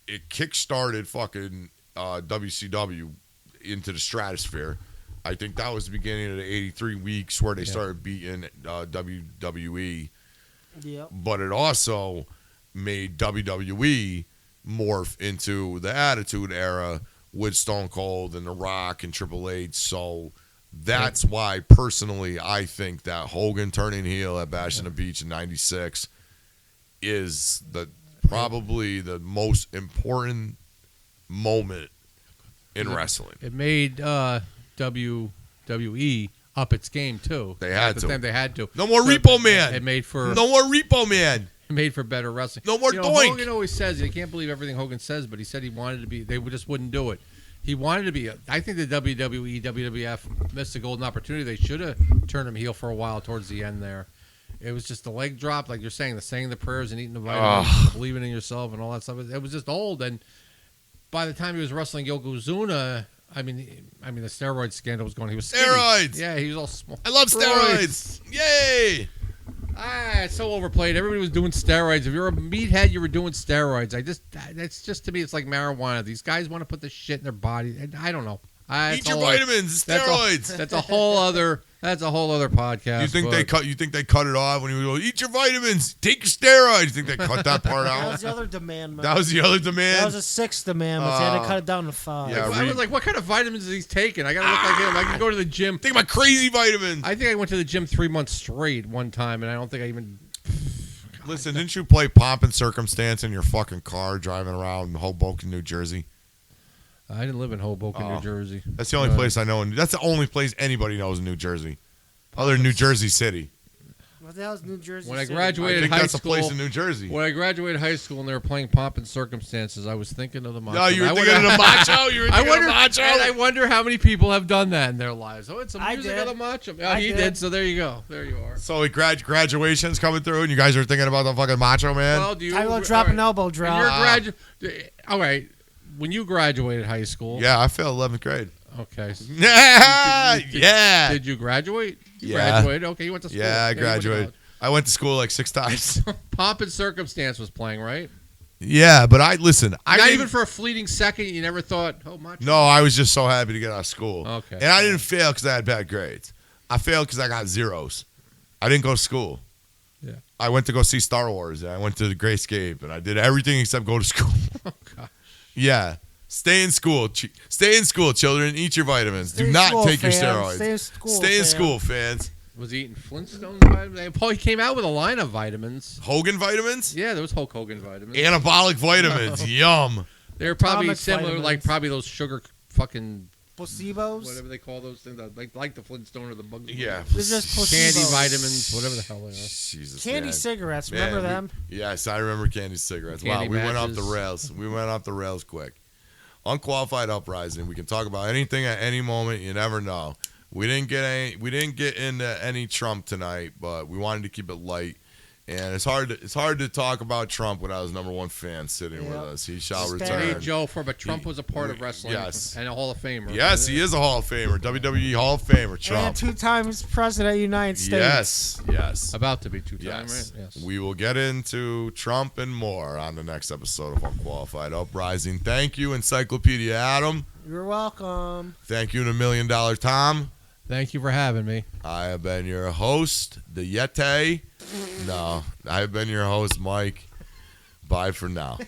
it kick-started fucking WCW into the stratosphere. I think that was the beginning of the 83 weeks where they started beating WWE. Yep. But it also made WWE morph into the Attitude Era with Stone Cold and The Rock and Triple H. So that's why, personally, I think that Hogan turning heel at Bash on the Beach in '96 is probably the most important moment in wrestling. It made WWE up its game too. They had At the to. time they had to. No more So Repo Man. It made for No more Repo Man. made for better wrestling. No more You know, Doink. Hogan always says, I can't believe everything Hogan says, but he said he wanted to be. They just wouldn't do it. He wanted to be. I think the WWE, WWF missed a golden opportunity. They should have turned him heel for a while towards the end there. It was just the leg drop, like you're saying, the saying the prayers and eating the vitamins, and believing in yourself and all that stuff. It was just old. And by the time he was wrestling Yokozuna, I mean, the steroid scandal was going. He was skinny. Steroids. Yeah, he was all small. I love steroids. Yay. It's so overplayed. Everybody was doing steroids. If you're a meathead, you were doing steroids. That's just to me, it's like marijuana. These guys want to put this shit in their body. And I don't know. Eat your vitamins, steroids. That's a whole other podcast. You think but- they cut? You think they cut it off when he was going, "Eat your vitamins, take your steroids"? You think they cut that part That out? was the other demand. That was the other demand. That was a sixth demand, but they had to cut it down to 5. yeah. I was like, what kind of vitamins is he taking? I gotta look like him. I can go to the gym. Think about crazy vitamins. I think I went to the gym 3 months straight one time, and I don't think I even. Listen, didn't you play Pomp and Circumstance in your fucking car driving around Hoboken, New Jersey? I didn't live in Hoboken, New Jersey. That's the only place I know. That's the only place anybody knows in New Jersey, other than New Jersey City. What the hell is New Jersey? When I City? I graduated think high that's school, a place in New Jersey. when I graduated high school and they were playing Pomp and Circumstances, I was thinking of the Macho. No, you were Man. thinking of the Macho. You were I thinking wonder, of Macho. and I wonder how many people have done that in their lives. Oh, it's a I music did. of the Macho. Oh, I he did. did. So there you go. There you are. So graduation's coming through, and you guys are thinking about the fucking Macho Man. Well, do you? I will drop an elbow When drop. you're all right. When you graduated high school. Yeah, I failed 11th grade. Okay. Yeah, yeah. Did you graduate? You Yeah. graduated. Okay, you went to school. Yeah, I you went to graduated. I went to school like 6 times. college. Pomp and Circumstance was playing, right? Yeah, but I listen. I Not didn't- even for a fleeting second. You never thought, oh, Macho. No, I was just so happy to get out of school. Okay. And I didn't fail because I had bad grades. I failed because I got zeros. I didn't go to school. Yeah. I went to go see Star Wars, and I went to the Grayscape, and I did everything except go to school. Oh, God. Yeah. Stay in school. Stay in school, children. Eat your vitamins. Stay Do in not school, take your fam. steroids. Stay in school, Stay in fam. school, fans. Was he eating Flintstones vitamins? He came out with a line of vitamins. Hogan vitamins? Yeah, there was Hulk Hogan vitamins. Anabolic vitamins. Yum. They're probably Atomic similar, vitamins. like probably those sugar fucking Placebos. whatever they call those things, like the Flintstone or the Bugs. Yeah. They're just Candy placebos. vitamins, whatever the hell they are. Jesus. Candy man. cigarettes. Man, Remember them? Yes, I remember candy cigarettes. Candy Wow, we went off the matches. rails. We went off the rails quick. Unqualified uprising. We can talk about anything at any moment. You never know. We didn't get into any Trump tonight, but we wanted to keep it light. And it's hard to talk about Trump without his number one fan sitting with Yep. us. He shall Spare return. Hey, Joe, but Trump was a part of wrestling Yes. and a Hall of Famer. Yes, he is a Hall of Famer, WWE Hall of Famer. And Trump. 2 times president of the United States. Yes. About to be 2-time, Yes. right? Yes. We will get into Trump and more on the next episode of Unqualified Uprising. Thank you, Encyclopedia Adam. You're welcome. Thank you to $1 Million Tom. Thank you for having me. I have been your host, the Yeti. No, I have been your host, Mike. Bye for now.